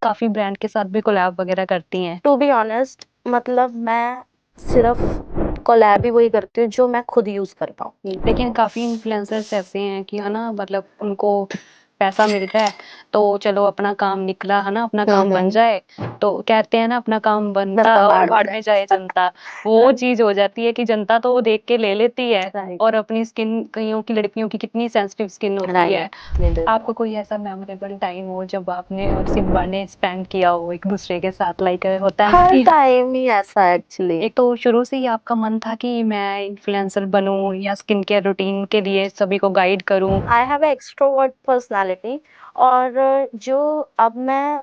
काफी ब्रांड के साथ भी कोलैब वगैरह करती हैं। टू बी ऑनेस्ट, मतलब मैं सिर्फ कोलैब ही वही करती हूँ जो मैं खुद यूज कर पाऊँ। लेकिन काफी इन्फ्लुएंसर्स ऐसे हैं कि है ना, मतलब उनको पैसा मिलता है तो चलो अपना काम निकला है ना, अपना काम बन जाए तो कहते हैं ना, अपना काम बनता बनता और बाड़ बाढ़ में जाए जनता। वो चीज हो जाती है कि जनता तो वो देख के ले लेती है, Right. और अपनी स्किन, कईयों की लड़कियों की कितनी सेंसिटिव स्किन होती है। आपको कोई ऐसा मेमोरेबल टाइम हो जब आपने और सिम्बा ने स्पेंड किया हो एक दूसरे के साथ, लाइक होता है ना हर कि टाइम ही ऐसा एक्चुअली। एक तो शुरू से ही आपका मन था कि मैं इन्फ्लुएंसर बनूं या स्किन केयर रूटीन के लिए सभी को गाइड करूं? आई हैव एक्सट्रोवर्ट पर्सनालिटी, और जो अब मैं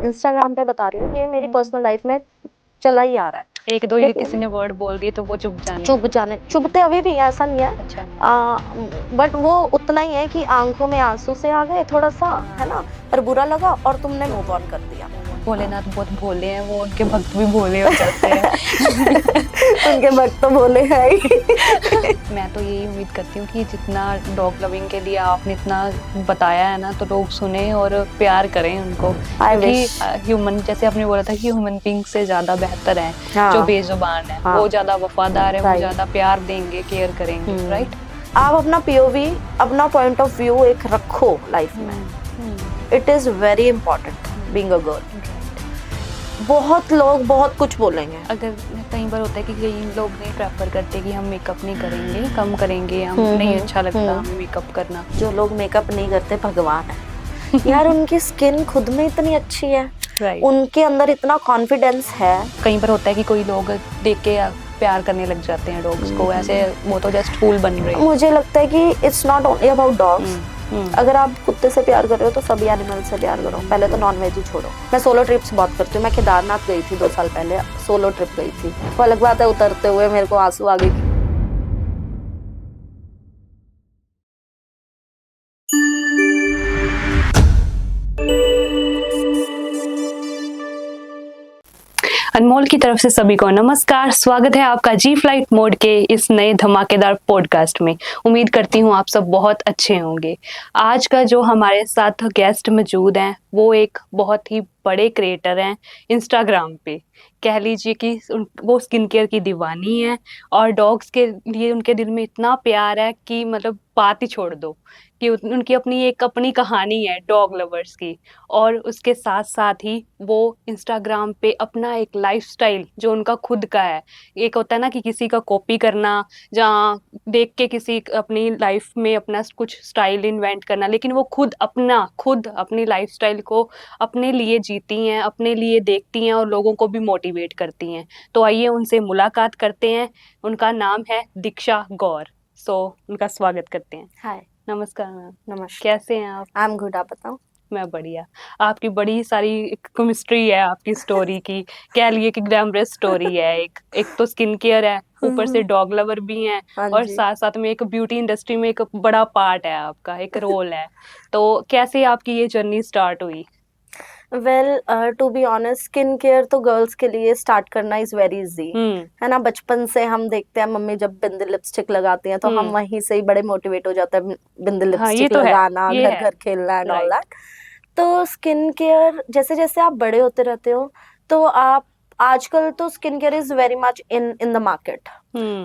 इंस्टाग्राम पे बता रही हूँ, ये मेरी पर्सनल लाइफ में चला ही आ रहा है। एक दो ये लेकिन किसी ने वर्ड बोल दिए तो वो चुप जाने। चुभते अभी भी ऐसा नहीं है। अच्छा। बट वो उतना ही है कि आंखों में आंसू से आ गए थोड़ा सा, है ना, पर बुरा लगा और तुमने मूव ऑन कर दिया। भोलेनाथ बहुत भोले हैं, वो उनके भक्त भी भोले हो जाते हैं। उनके भक्त तो भोले हैं ही। मैं तो यही उम्मीद करती हूँ कि जितना डॉग लविंग के लिए आपने इतना बताया है ना, तो लोग सुने और प्यार करें उनको, क्योंकि ह्यूमन, जैसे आपने बोला था कि ह्यूमन बीइंग से ज्यादा बेहतर है जो बेजुबान है। वो ज्यादा वफादार है, वो ज्यादा प्यार देंगे, केयर करेंगे। राइट। आप अपना पीओवी, अपना पॉइंट ऑफ व्यू एक रखो लाइफ में। It is very important being a girl. बहुत लोग बहुत कुछ बोलेंगे। अगर कई बार होता है कि कई लोग नहीं प्रेफर करते कि हम मेकअप नहीं करेंगे, कम करेंगे, हम नहीं अच्छा लगता हमें मेकअप करना। जो लोग मेकअप नहीं करते भगवान है यार, उनकी स्किन खुद में इतनी अच्छी है, उनके अंदर इतना कॉन्फिडेंस है। कई बार होता है कि कोई लोग देख के प्यार करने लग जाते हैं डॉग्स को, ऐसे वो तो जस्ट फूल बन रहे हैं। मुझे लगता है कि it's not only about dogs. अगर आप कुत्ते से प्यार कर रहे हो तो सभी एनिमल से प्यार करो। पहले तो नॉन वेज ही छोड़ो। मैं सोलो ट्रिप्स बहुत करती हूँ। मैं केदारनाथ गई थी 2 साल पहले, सोलो ट्रिप गई थी। वो अलग बात है, उतरते हुए मेरे को आंसू आ गए। अनमोल की तरफ से सभी को नमस्कार। स्वागत है आपका जी फ्लाइट मोड के इस नए धमाकेदार पॉडकास्ट में। उम्मीद करती हूँ आप सब बहुत अच्छे होंगे। आज का जो हमारे साथ गेस्ट मौजूद हैं वो एक बहुत ही बड़े क्रिएटर हैं इंस्टाग्राम पे। कह लीजिए कि वो स्किन केयर की दीवानी है, और डॉग्स के लिए उनके दिल में इतना प्यार है कि मतलब बात ही छोड़ दो, कि उनकी अपनी कहानी है डॉग लवर्स की। और उसके साथ साथ ही वो इंस्टाग्राम पे अपना एक लाइफस्टाइल जो उनका खुद का है, एक होता है ना कि किसी का कॉपी करना, जहाँ देख के किसी अपनी लाइफ में अपना कुछ स्टाइल इन्वेंट करना, लेकिन वो खुद अपनी लाइफस्टाइल को अपने लिए जीती हैं, अपने लिए देखती हैं और लोगों को भी मोटिवेट करती हैं। तो आइए उनसे मुलाकात करते हैं। उनका नाम है दीक्षा गौर। उनका स्वागत करते हैं। हाय। नमस्कार मैम। नमस्कार। कैसे हैं आप? आई एम गुड, आप बताओ। मैं बढ़िया। आपकी बड़ी सारी केमिस्ट्री है आपकी स्टोरी की, कह लिए कि ग्लैमरस स्टोरी है। एक तो स्किन केयर है, ऊपर से डॉग लवर भी हैं, और साथ साथ में एक ब्यूटी इंडस्ट्री में एक बड़ा पार्ट है आपका, एक रोल है। तो कैसे आपकी ये जर्नी स्टार्ट हुई? Well, to be honest, skin care तो गर्ल्स के लिए स्टार्ट करना इज वेरी इजी, है ना। बचपन से हम देखते हैं मम्मी जब बिंदी लिपस्टिक लगाती हैं तो हम वहीं से ही बड़े मोटिवेट हो जाते हैं, बिंदी लिपस्टिक लगाना, घर घर खेलना एंड ऑल दैट। तो स्किन केयर जैसे जैसे आप बड़े होते रहते हो, तो आप, आजकल तो skin care is very much in in the market.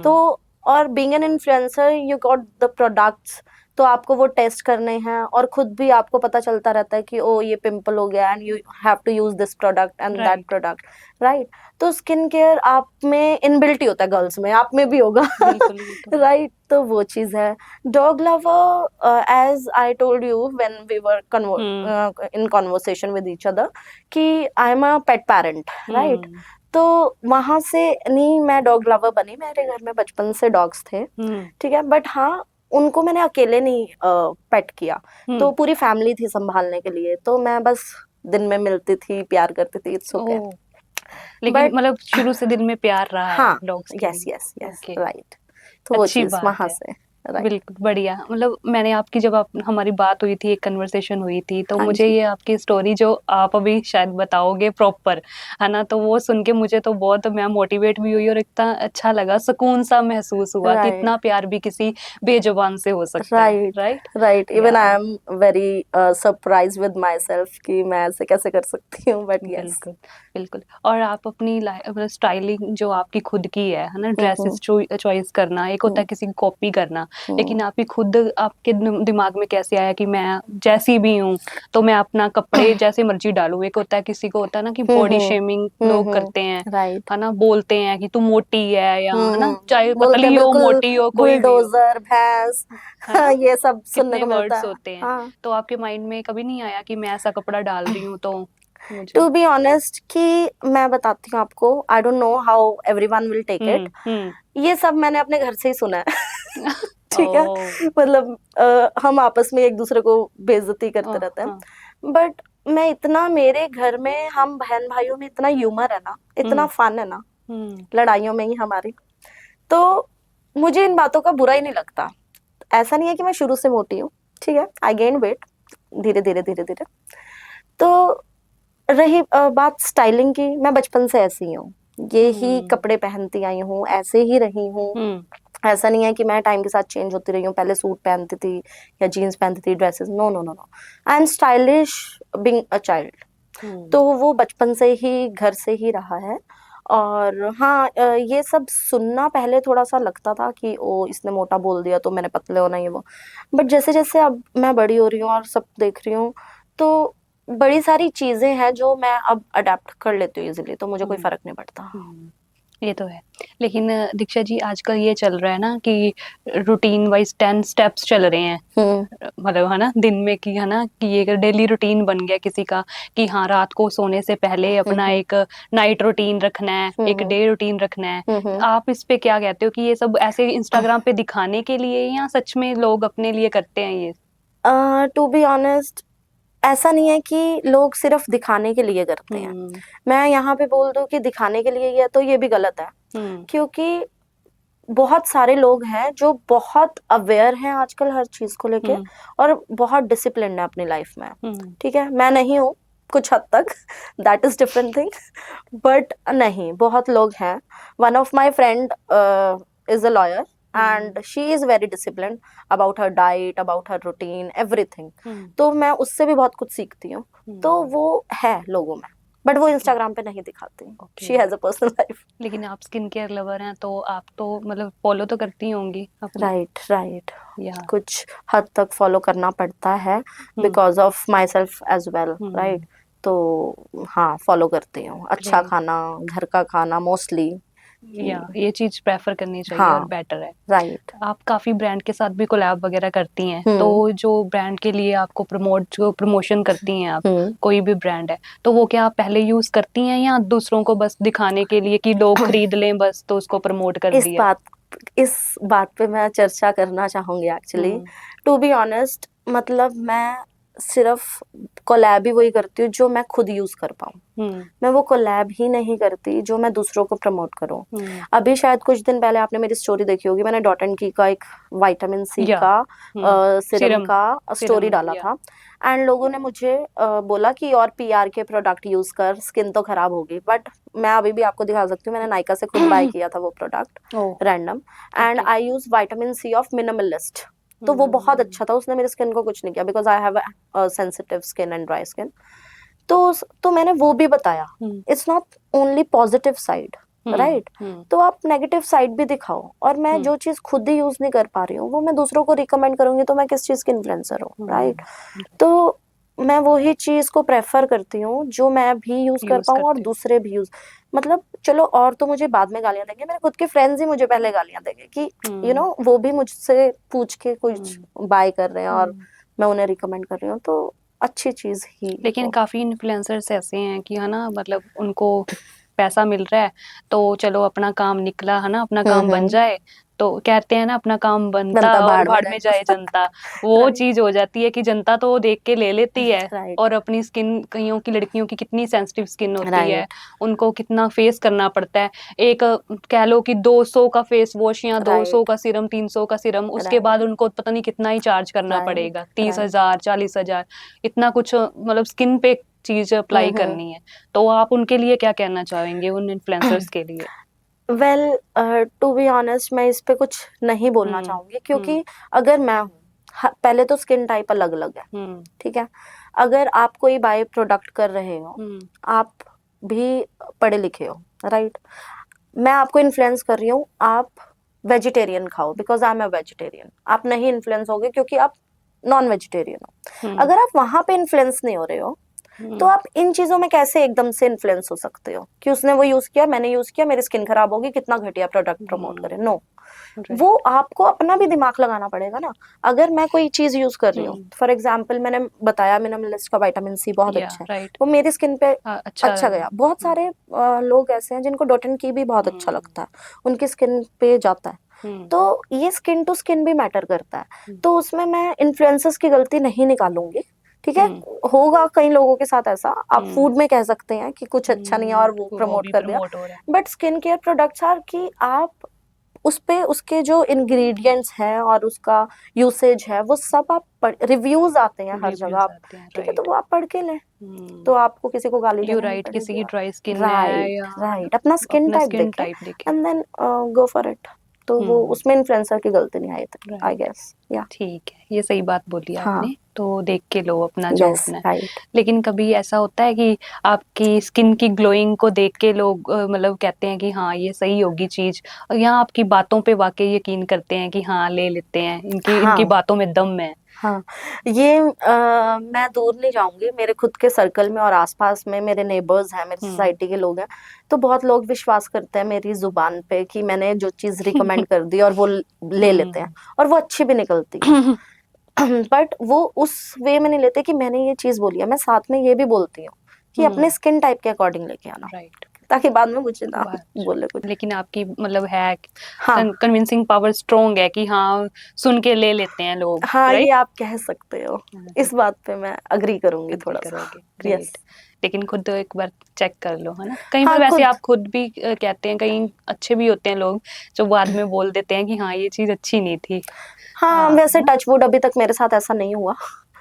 तो और being an influencer you got the products, तो आपको वो टेस्ट करने हैं, और खुद भी आपको पता चलता रहता है कि ओ ये पिंपल हो गया and you have to use this product and that product, right. तो स्किन केयर आप में इनबिल्ट ही होता है, गर्ल्स में, आप में भी होगा, राइट। तो वो चीज है। Dog lover, as I told you when we were in conversation with each other, कि I am a pet parent, right. तो वहां से नहीं मैं डॉग लवर बनी, मेरे घर में बचपन से डॉग्स थे, ठीक है। बट हाँ, उनको मैंने अकेले नहीं पेट किया, तो पूरी फैमिली थी संभालने के लिए, तो मैं बस दिन में मिलती थी, प्यार करती थी, इट्स ओके। लेकिन मतलब शुरू से दिल में प्यार रहा है हाँ, डॉग्स के यस लिए। Yes yes, right. तो वो चीज वहां से। राइट। बिल्कुल बढ़िया। मतलब मैंने आपकी जब आप हमारी बात हुई थी, एक कन्वर्सेशन हुई थी, तो हाँ मुझे जी। ये आपकी स्टोरी जो आप अभी शायद बताओगे प्रॉपर, है ना, तो वो सुन के मुझे तो बहुत, मैं मोटिवेट भी हुई और इतना अच्छा लगा, सुकून सा महसूस हुआ कि राइट। इतना प्यार भी किसी बेजुबान से हो सकता है, राइट। राइट। राइट। इवन या आई am very surprise with my self कि मैं ऐसे कैसे कर सकती हूँ, बट यस। बिल्कुल, बिल्कुल। और आप अपनी मतलब स्टाइलिंग जो आपकी खुद की है ना, हम्म। ड्रेसेस चॉइस करना, एक होता हम्म। है किसी की कॉपी करना, हम्म। लेकिन आपकी खुद आपके दिमाग में कैसे आया कि मैं जैसी भी हूँ तो मैं अपना कपड़े जैसे मर्जी डालूं। एक होता है, किसी को होता है ना कि बॉडी शेमिंग लोग करते हैं, राइट। है ना, बोलते हैं कि तू मोटी है, या है ना, चाहे बोलते हैं पतली हो बिल्कुल मोटी हो कोई भी हो, बुलडोजर भैंस। है ना, ये सब सुनने कितने को मिलता वर्ड्स है। होते हैं। हाँ। तो आपके माइंड में कभी नहीं आया कि मैं ऐसा कपड़ा डाल रही हूँ तो मुझे। टू बी ऑनेस्ट कि मैं बताती हूँ आपको, I don't know how everyone will take it. Hmm. ये सब मैंने अपने घर से ही सुना है। ठीक है। ओ, मतलब हम आपस में एक दूसरे को बेइज्जती करते रहते हाँ। हैं, बट मैं इतना, मेरे घर में हम बहन भाइयों में इतना ह्यूमर है ना, इतना हम्म। फन है ना, हम्म। लड़ाइयों में ही हमारी, तो मुझे इन बातों का बुरा ही नहीं लगता। ऐसा नहीं है कि मैं शुरू से मोटी हूँ, ठीक है, आई गेन वेट धीरे धीरे धीरे धीरे। तो रही बात स्टाइलिंग की, मैं बचपन से ऐसी हूँ, ये ही हम्म। कपड़े पहनती आई हूँ, ऐसे ही रही हूँ। हम्म। ऐसा नहीं है कि मैं टाइम के साथ चेंज होती रही हूँ, पहले सूट पहनती थी या जीन्स पहनती थी, dresses, no no no no. I am stylish being a child. Hmm. तो वो बचपन से ही घर से ही रहा है। और हाँ, ये सब सुनना पहले थोड़ा सा लगता था कि ओ इसने मोटा बोल दिया तो मैंने पतले होना, ये वो। बट जैसे जैसे अब मैं बड़ी हो रही हूँ और सब देख रही हूँ, तो बड़ी सारी चीजें हैं जो मैं अब अडेप्ट कर लेती हूँ इजीली, तो मुझे कोई हम्म। फर्क नहीं पड़ता। हम्म। ये तो है। लेकिन दीक्षा जी, आजकल ये चल रहा है ना कि रूटीन वाइज 10 स्टेप्स चल रहे हैं, हम्म। मतलब है ना, दिन में की, है ना, कि ये डेली रूटीन बन गया किसी का कि हाँ, रात को सोने से पहले अपना हम्म। एक नाइट रूटीन रखना है, एक हम्म। डे रूटीन रखना है। हम्म। आप इस पे क्या कहते हो कि ये सब ऐसे इंस्टाग्राम पे दिखाने के लिए या सच में लोग अपने लिए करते हैं ये। टू बी ऑनेस्ट, ऐसा नहीं है कि लोग सिर्फ दिखाने के लिए करते हैं। हम्म। मैं यहाँ पे बोल दूं कि दिखाने के लिए ही है तो ये भी गलत है, हम्म। क्योंकि बहुत सारे लोग हैं जो बहुत अवेयर हैं आजकल हर चीज को लेके, हम्म। और बहुत डिसिप्लिन्ड है अपनी लाइफ में। हम्म। ठीक है, मैं नहीं हूँ कुछ हद तक, that is different thing, but नहीं, बहुत लोग हैं। One of my friend is a lawyer, hmm. And she is very disciplined about her diet, about her routine, everything. Hmm. तो मैं उससे भी बहुत कुछ सीखती हूँ। तो हम्म। वो है लोगों में, बट वो इंस्टाग्राम पे नहीं दिखाती। Okay. She has a personal life. लेकिन आप स्किन केयर लवर हैं तो आप तो मतलब फॉलो तो करती होंगी अपने। राइट। राइट। या कुछ हद तक फॉलो करना पड़ता है, hmm. Because of myself as well, hmm. Right. तो हाँ, फॉलो करती हूँ, अच्छा ग्रेट। खाना, घर का खाना मोस्टली। या कि ये चीज प्रेफर करनी चाहिए और हाँ। बेटर है। राइट। आप काफी ब्रांड के साथ भी कोलैब वगैरह करती हैं, तो हम्म। जो ब्रांड के लिए आपको प्रमोशन करती हैं आप, हम्म। कोई भी ब्रांड है, तो वो क्या आप पहले यूज करती हैं या दूसरों को बस दिखाने के लिए कि लोग खरीद लें बस तो उसको प्रमोट कर इस दिया। बात इस बात पे मैं चर्चा करना चाहूंगी actually. Hmm. To be honest, मतलब मैं सिर्फ कोलैब ही वही करती हूँ जो मैं खुद यूज कर पाऊँ। हम्म। मैं वो कोलैब ही नहीं करती जो मैं दूसरों को प्रमोट करूं। हम्म। अभी शायद कुछ दिन पहले आपने मेरी स्टोरी देखी होगी, मैंने डॉट एंड की का एक विटामिन सी या का हम्म। सिरम सीरम। का स्टोरी सीरम डाला या था। एंड लोगों ने मुझे बोला कि और पीआर के प्रोडक्ट यूज कर, स्किन तो खराब होगी, बट मैं अभी भी आपको दिखा सकती हूँ, मैंने नायका से खुद बाय किया था वो product, oh, random. And okay. I use vitamin C of Minimalist. तो वो बहुत हम्म। अच्छा था, उसने मेरी स्किन को कुछ नहीं किया, because I have sensitive skin and dry skin. तो मैंने वो भी बताया, hmm. It's not only positive side, hmm. Right. Hmm. तो आप नेगेटिव साइड भी दिखाओ, और मैं हम्म। जो चीज खुद ही यूज नहीं कर पा रही हूँ वो मैं दूसरों को रिकमेंड करूंगी, तो मैं किस चीज की इन्फ्लुएंसर हूँ, राइट। तो मैं वही चीज को प्रेफर करती हूँ जो मैं भी यूज कर यूज पाऊँ और करते हो। दूसरे भी यूज, मतलब चलो और तो मुझे बाद में गालियां देंगे, मेरे खुद के फ्रेंड्स ही मुझे पहले गालियां देंगे कि हम्म। वो भी मुझसे पूछ के कुछ हम्म। बाय कर रहे हैं और हम्म। मैं उन्हें रिकमेंड कर रही हूँ, तो अच्छी चीज ही लेकिन हो। काफी इन्फ्लुएंसर्स ऐसे हैं कि, है ना, मतलब उनको पैसा मिल रहा है तो चलो अपना काम निकला, है ना, अपना काम बन हम्म। जाए तो कहते हैं ना अपना काम बनता बनता और भाड़ में भाड़ में जाए जनता, वो Right. चीज हो जाती है कि जनता तो देख के ले लेती है। Right. और अपनी स्किन, कईयों की लड़कियों की कितनी सेंसिटिव स्किन होती है, Right. उनको कितना फेस करना पड़ता है। एक कह लो कि 200 का फेस वॉश या 200 Right. का सीरम, 300 का सीरम, उसके Right. बाद उनको पता नहीं कितना ही चार्ज करना Right. पड़ेगा, Right. 30,000 40,000, इतना कुछ मतलब स्किन पे चीज अप्लाई करनी है। तो आप उनके लिए क्या कहना चाहेंगे, उन इन्फ्लुएंसर्स के लिए? वेल, टू बी ऑनेस्ट, मैं इस पे कुछ नहीं बोलना चाहूंगी, क्योंकि अगर मैं हूँ, पहले तो स्किन टाइप अलग अलग है, ठीक है। अगर आप कोई बाय प्रोडक्ट कर रहे हो, आप भी पढ़े लिखे हो, राइट। मैं आपको इन्फ्लुएंस कर रही हूँ, आप वेजिटेरियन खाओ because I am a vegetarian. आप नहीं इन्फ्लुएंस होगे क्योंकि आप नॉन वेजिटेरियन हो। अगर आप वहां पे इन्फ्लुएंस नहीं हो रहे हो, तो आप इन चीजों में कैसे एकदम से इन्फ्लुएंस हो सकते हो कि उसने वो यूज किया, मैंने यूज किया, मेरी स्किन खराब होगी, कितना घटिया प्रोडक्ट प्रमोट करे। नो, वो आपको अपना भी दिमाग लगाना पड़ेगा ना। अगर मैं कोई चीज यूज कर रही हूँ, फॉर एग्जाम्पल मैंने बताया मिनिमलिस्ट का विटामिन सी बहुत अच्छा है, वो मेरी स्किन पे अच्छा गया। बहुत सारे लोग ऐसे हैं जिनको डॉट एंड की भी बहुत अच्छा लगता है, उनकी स्किन पे जाता है। तो ये स्किन टू स्किन भी मैटर करता है, तो उसमें मैं इन्फ्लुएंसर्स की गलती नहीं निकालूंगी, ठीक है। होगा कई लोगों के साथ ऐसा, आप फूड में कह सकते हैं कि कुछ अच्छा नहीं है और वो प्रमोट कर दिया, but skin care products are कि आप उस पे उसके जो इंग्रेडिएंट्स हैं और उसका यूसेज है वो सब आप रिव्यूज आते हैं हर जगह आप, ठीक है, तो वो आप पढ़ के लें, तो आपको किसी को गाली देनी नहीं पड़ेगी। किसी की ड्राई स्किन है राइट या राइट, अपना स्किन टाइप देखें and then go for it. तो वो उसमें इन्फ्लुएंसर की गलती नहीं आई, आई गेस। या ठीक है, ये सही बात बोली हाँ, आपने। तो देख के लो अपना जो yes, अपना। right. लेकिन कभी ऐसा होता है कि आपकी स्किन की ग्लोइंग को देख के लोग मतलब कहते हैं कि हाँ ये सही होगी चीज, या आपकी बातों पे वाकई यकीन करते हैं कि हाँ ले लेते हैं, इनकी बातों में दम है? हाँ, ये मैं दूर नहीं जाऊंगी, मेरे खुद के सर्कल में और आसपास में मेरे नेबर्स हैं, मेरी सोसाइटी के लोग हैं, तो बहुत लोग विश्वास करते हैं मेरी जुबान पे कि मैंने जो चीज रिकमेंड कर दी और वो ले लेते हैं, और वो अच्छी भी निकलती है। बट वो उस वे में नहीं लेते कि मैंने ये चीज बोली है। मैं साथ में ये भी बोलती हूँ कि अपने स्किन टाइप के अकॉर्डिंग लेके आना, राइट, ताकि बाद में मुझे ना बोले कुछ। लेकिन आपकी मतलब है कन्विंसिंग पावर स्ट्रॉन्ग है कि हाँ सुन के ले लेते हैं लोग। हाँ, ये आप कह सकते हो, इस बात पे मैं अग्री करूंगी थोड़ा सा। यस, लेकिन खुद एक बार चेक कर लो, है ना। कई बार वैसे आप खुद भी कहते हैं, कई अच्छे भी होते हैं लोग जो बाद में बोल देते हैं कि हाँ ये चीज अच्छी नहीं थी। हाँ, वैसे टच वुड अभी तक मेरे साथ ऐसा नहीं हुआ,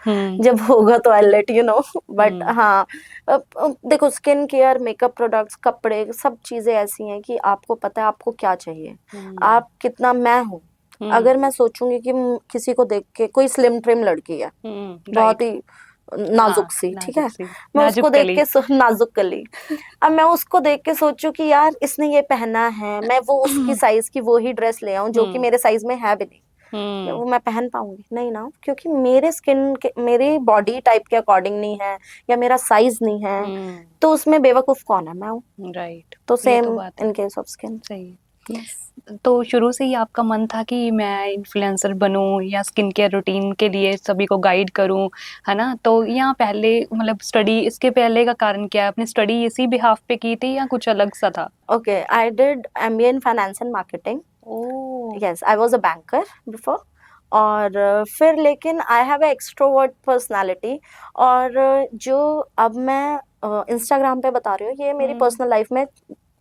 जब होगा तो I let you know. But हाँ, देखो, स्किन केयर, मेकअप प्रोडक्ट्स, कपड़े, सब चीजें ऐसी हैं कि आपको पता है आपको क्या चाहिए। आप कितना, मैं हूँ, अगर मैं सोचूंगी कि किसी को देख के, कोई स्लिम ट्रिम लड़की है, बहुत ही नाजुक सी, ठीक है, मैं उसको देख के नाजुक कली, अब मैं उसको देख के सोचूं कि यार इसने ये पहना है, मैं वो उसकी साइज की वो ही ड्रेस ले आऊं जो कि मेरे साइज में है भी नहीं, वो मैं पहन पाऊंगी नहीं ना, क्योंकि मेरे स्किन के, मेरे बॉडी टाइप के अकॉर्डिंग नहीं है या मेरा साइज नहीं है, तो उसमें बेवकूफ कौन है? मैं हूँ। राइट, तो same in case of skin. सही। तो शुरू से ही आपका मन था कि मैं इन्फ्लुएंसर बनूं या स्किन केयर रूटीन के लिए सभी को गाइड करूं, है ना? तो यहाँ पहले मतलब स्टडी, इसके पहले का कारण क्या है? अपनी स्टडी इसी बिहाफ पे की थी या कुछ अलग सा था? Okay, I did MBA in finance and marketing. Yes, I was a banker before. और फिर लेकिन I have a extrovert personality, और जो अब मैं इंस्टाग्राम पे बता रही हूँ, ये मेरी पर्सनल लाइफ में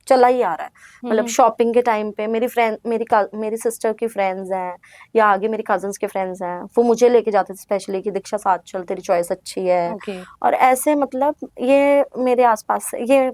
चला ही आ रहा है। मतलब शॉपिंग के टाइम पे मेरी फ्रेंड, मेरी सिस्टर की फ्रेंड्स हैं या आगे मेरी कजन्स के फ्रेंड्स हैं, वो मुझे लेके जाते थे स्पेशली कि दीक्षा साथ चल, तेरी चॉइस अच्छी है। और ऐसे मतलब ये मेरे आसपास से, ये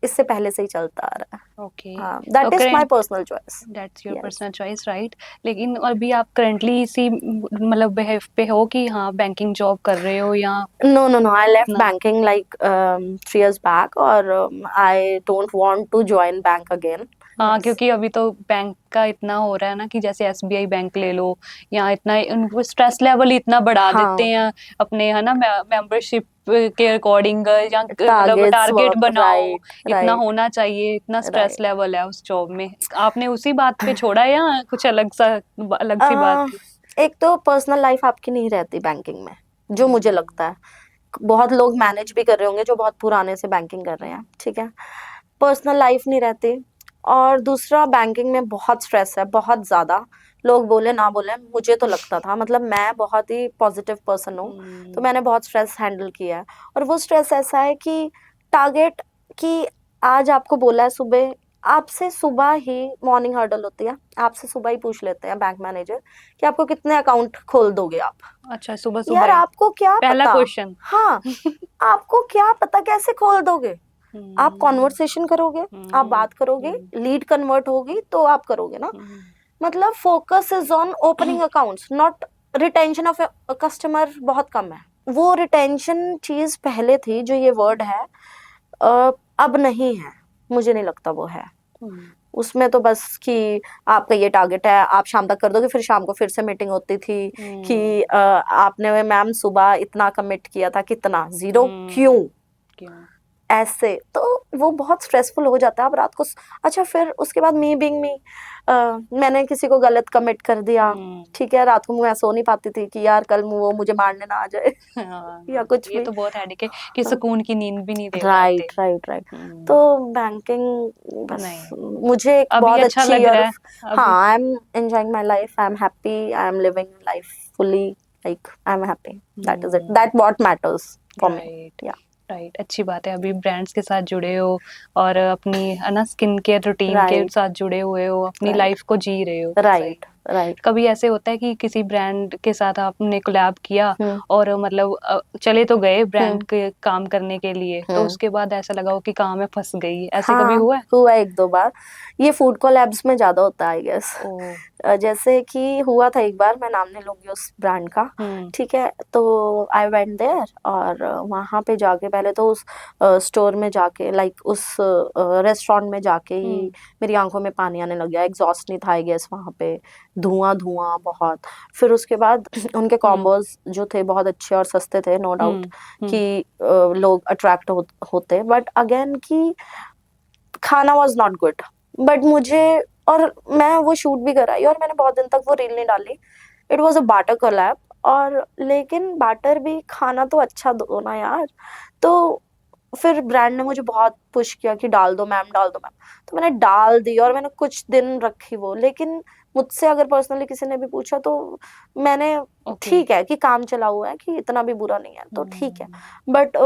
इससे पहले से ही चलता आ रहा है। Okay, that is my personal choice. That's your personal choice, right. लेकिन अभी आप करंटली इसी मतलब बिहेव पे हो कि हाँ बैंकिंग जॉब कर रहे हो या? No, I left banking like 3 years back, और I don't want to join bank again. हाँ, क्योंकि अभी तो बैंक का इतना हो रहा है ना कि जैसे एसबीआई बैंक ले लो, या इतना उनको स्ट्रेस लेवल इतना बढ़ा देते हैं अपने, है ना, मेंबरशिप के अकॉर्डिंग, या मतलब टारगेट बनाओ, इतना होना चाहिए, इतना स्ट्रेस लेवल है उस जॉब में। आपने उसी बात पे छोड़ा या कुछ अलग सी बात थी? एक तो पर्सनल लाइफ आपकी नहीं रहती बैंकिंग में, जो मुझे लगता है। बहुत लोग मैनेज भी कर रहे होंगे जो बहुत पुराने से बैंकिंग कर रहे हैं, ठीक है, पर्सनल लाइफ नहीं रहती। और दूसरा बैंकिंग में बहुत स्ट्रेस है, बहुत ज्यादा। लोग बोले ना बोले, मुझे तो लगता था, मतलब मैं बहुत ही पॉजिटिव पर्सन हूँ, तो मैंने बहुत स्ट्रेस हैंडल किया है। और वो स्ट्रेस ऐसा है कि टारगेट, कि आज आपको बोला है सुबह, आपसे सुबह ही मॉर्निंग हर्डल होती है, आपसे सुबह ही पूछ लेते हैं बैंक मैनेजर कि आपको कितने अकाउंट खोल दोगे आप। अच्छा, सुबह यार सुबह आपको क्या पहला पता, क्वेश्चन। हाँ, आपको क्या पता कैसे खोल दोगे? आप कॉन्वर्सेशन करोगे, आप बात करोगे, लीड कन्वर्ट होगी तो आप करोगे ना। मतलब focus is on opening accounts, not retention of customer. बहुत कम है वो रिटेंशन चीज, पहले थी जो ये वर्ड है, अब नहीं है, मुझे नहीं लगता वो है। उसमें तो बस कि आपका ये टारगेट है, आप शाम तक कर दोगे, फिर शाम को फिर से मीटिंग होती थी कि आपने मैम सुबह इतना कमिट किया था, कितना, 0, क्यों? ऐसे तो वो बहुत स्ट्रेसफुल हो जाता है। आप रात को अच्छा, फिर उसके बाद मी बीइंग मी, मैंने किसी को गलत कमिट कर दिया, ठीक है, रात को मैं सो नहीं पाती थी कि यार कल वो मुझे मारने ना आ जाए या कुछ ये भी। तो बहुत हेडेक है कि सुकून की नींद भी नहीं दे राइट पाते। Right right. तो बैंकिंग बस नहीं, मुझे एक अभी बहुत अच्छा अच्छी, लग और रहा है हाँ, अभी। I am enjoying my life, I am happy, I am living life fully, like I am happy, that is it, that what matters for me. Right, या राइट, अच्छी बात है। अभी ब्रांड्स के साथ जुड़े हो और अपनी है ना स्किन केयर रूटीन के राइट साथ जुड़े हुए हो, अपनी राइट लाइफ को जी रहे हो। सही। Right right. कभी ऐसे होता है कि किसी ब्रांड के साथ आपने कोलैब किया और मतलब चले तो गए ब्रांड के काम करने के लिए, तो उसके बाद ऐसा लगा हो कि कहाँ मैं फंस गई, ऐसे कभी हाँ, हुआ है? हुआ एक दो बार। ये फूड कोलैब्स में ज्यादा होता है आई गेस। ओ। जैसे कि हुआ था एक बार, मैं नाम नहीं लूंगी उस ब्रांड का, ठीक है, तो आई वेंट देयर, और वहां पे जाके पहले तो उस स्टोर में जाके, लाइक उस रेस्टोरेंट में जाके ही मेरी आंखों में पानी आने लग गया। एग्जॉस्ट नहीं था आई गेस वहां पे, धुआं धुआं बहुत। फिर उसके बाद उनके कॉम्बोज जो थे बहुत अच्छे और सस्ते थे, नो डाउट कि लोग अट्रैक्ट होते, बट अगेन कि खाना वॉज नॉट गुड। बट मुझे, और मैं वो शूट भी कराई और मैंने बहुत दिन तक वो रील नहीं डाली। It was a butter collab, और लेकिन बाटर भी, खाना तो अच्छा दो ना यार। तो फिर ब्रांड ने मुझे बहुत पुश किया कि डाल दो मैम, डाल दो मैम, तो मैंने डाल दी और मैंने कुछ दिन रखी वो। लेकिन मुझसे अगर पर्सनली किसी ने भी पूछा तो मैंने, ठीक है कि काम चला हुआ है, कि इतना भी बुरा नहीं है, तो ठीक है। बट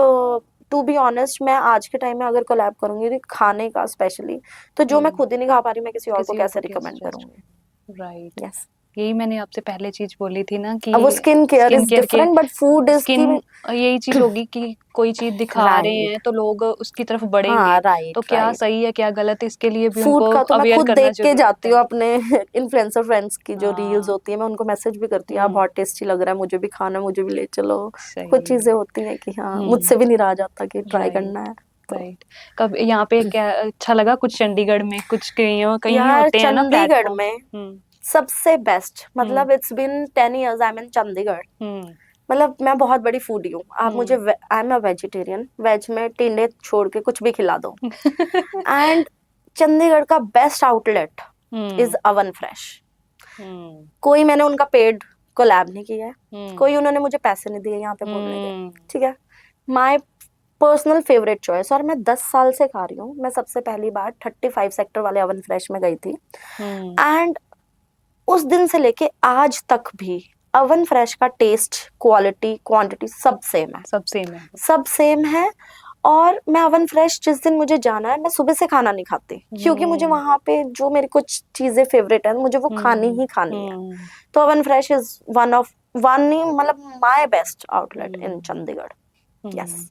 टू बी ऑनेस्ट, मैं आज के टाइम में अगर कोलैब करूंगी तो खाने का स्पेशली, तो जो मैं खुद ही नहीं खा पा रही, मैं किसी और को कैसे रिकमेंड करूंगी? राइट। यस। यही मैंने आपसे पहले चीज बोली थी ना कि अब वो skin care skin is care के डिफरेंट, बट फूड इज की। स्किन, यही चीज होगी कि कोई चीज दिखा रहे राइट, हैं तो लोग उसकी तरफ हाँ, बढ़ेंगे, तो राइट क्या राइट। सही है क्या गलत, इसके लिए भी फूड उनको का तो मैं अवेयर खुद करना देख के जरूरत जाती है। हूँ अपने इन्फ्लुएंसर फ्रेंड्स की जो रील्स हाँ। होती है, मैं उनको मैसेज भी करती हूँ, यार बहुत टेस्टी लग रहा है, मुझे भी खाना है, मुझे भी ले चलो। तो कुछ सही चीजें है। होती हैं कि हाँ, मुझसे भी नहीं रहा जाता कि ट्राई करना राइट, है तो। राइट। कब यहाँ पे क्या अच्छा लगा कुछ चंडीगढ़ में, कुछ कहीं कहीं यार होते हैं ना चंडीगढ़ प्लेटफॉर्म। में हम्म। सबसे बेस्ट, हम्म। मतलब it's been 10 years I am in Chandigarh. Hmm. मतलब मैं बहुत बड़ी फूडी हूँ, आप मुझे, I am a vegetarian, veg में टिंडे छोड़ के कुछ भी खिला दो। एंड चंडीगढ़ का best outlet is Oven Fresh. कोई, मैंने उनका पेड कोलैब नहीं किया है, कोई उन्होंने मुझे पैसे नहीं दिए यहाँ पे बोलने के, ठीक है। माय पर्सनल फेवरेट चॉइस, और मैं 10 साल से खा रही हूँ। मैं सबसे पहली बार 35 सेक्टर वाले अवन फ्रेश में गई थी, एंड उस दिन से लेके आज तक भी अवन फ्रेश का टेस्ट, क्वालिटी, क्वांटिटी सब सेम है, सब सेम है। सब सेम है। और मैं अवन फ्रेश, जिस दिन मुझे जाना है, मैं सुबह से खाना नहीं खाती, क्योंकि मुझे वहां पे जो मेरी कुछ चीजें फेवरेट है, मुझे वो खानी ही खानी है। तो अवन फ्रेश इज वन ही, मतलब my best outlet in Chandigarh. Yes,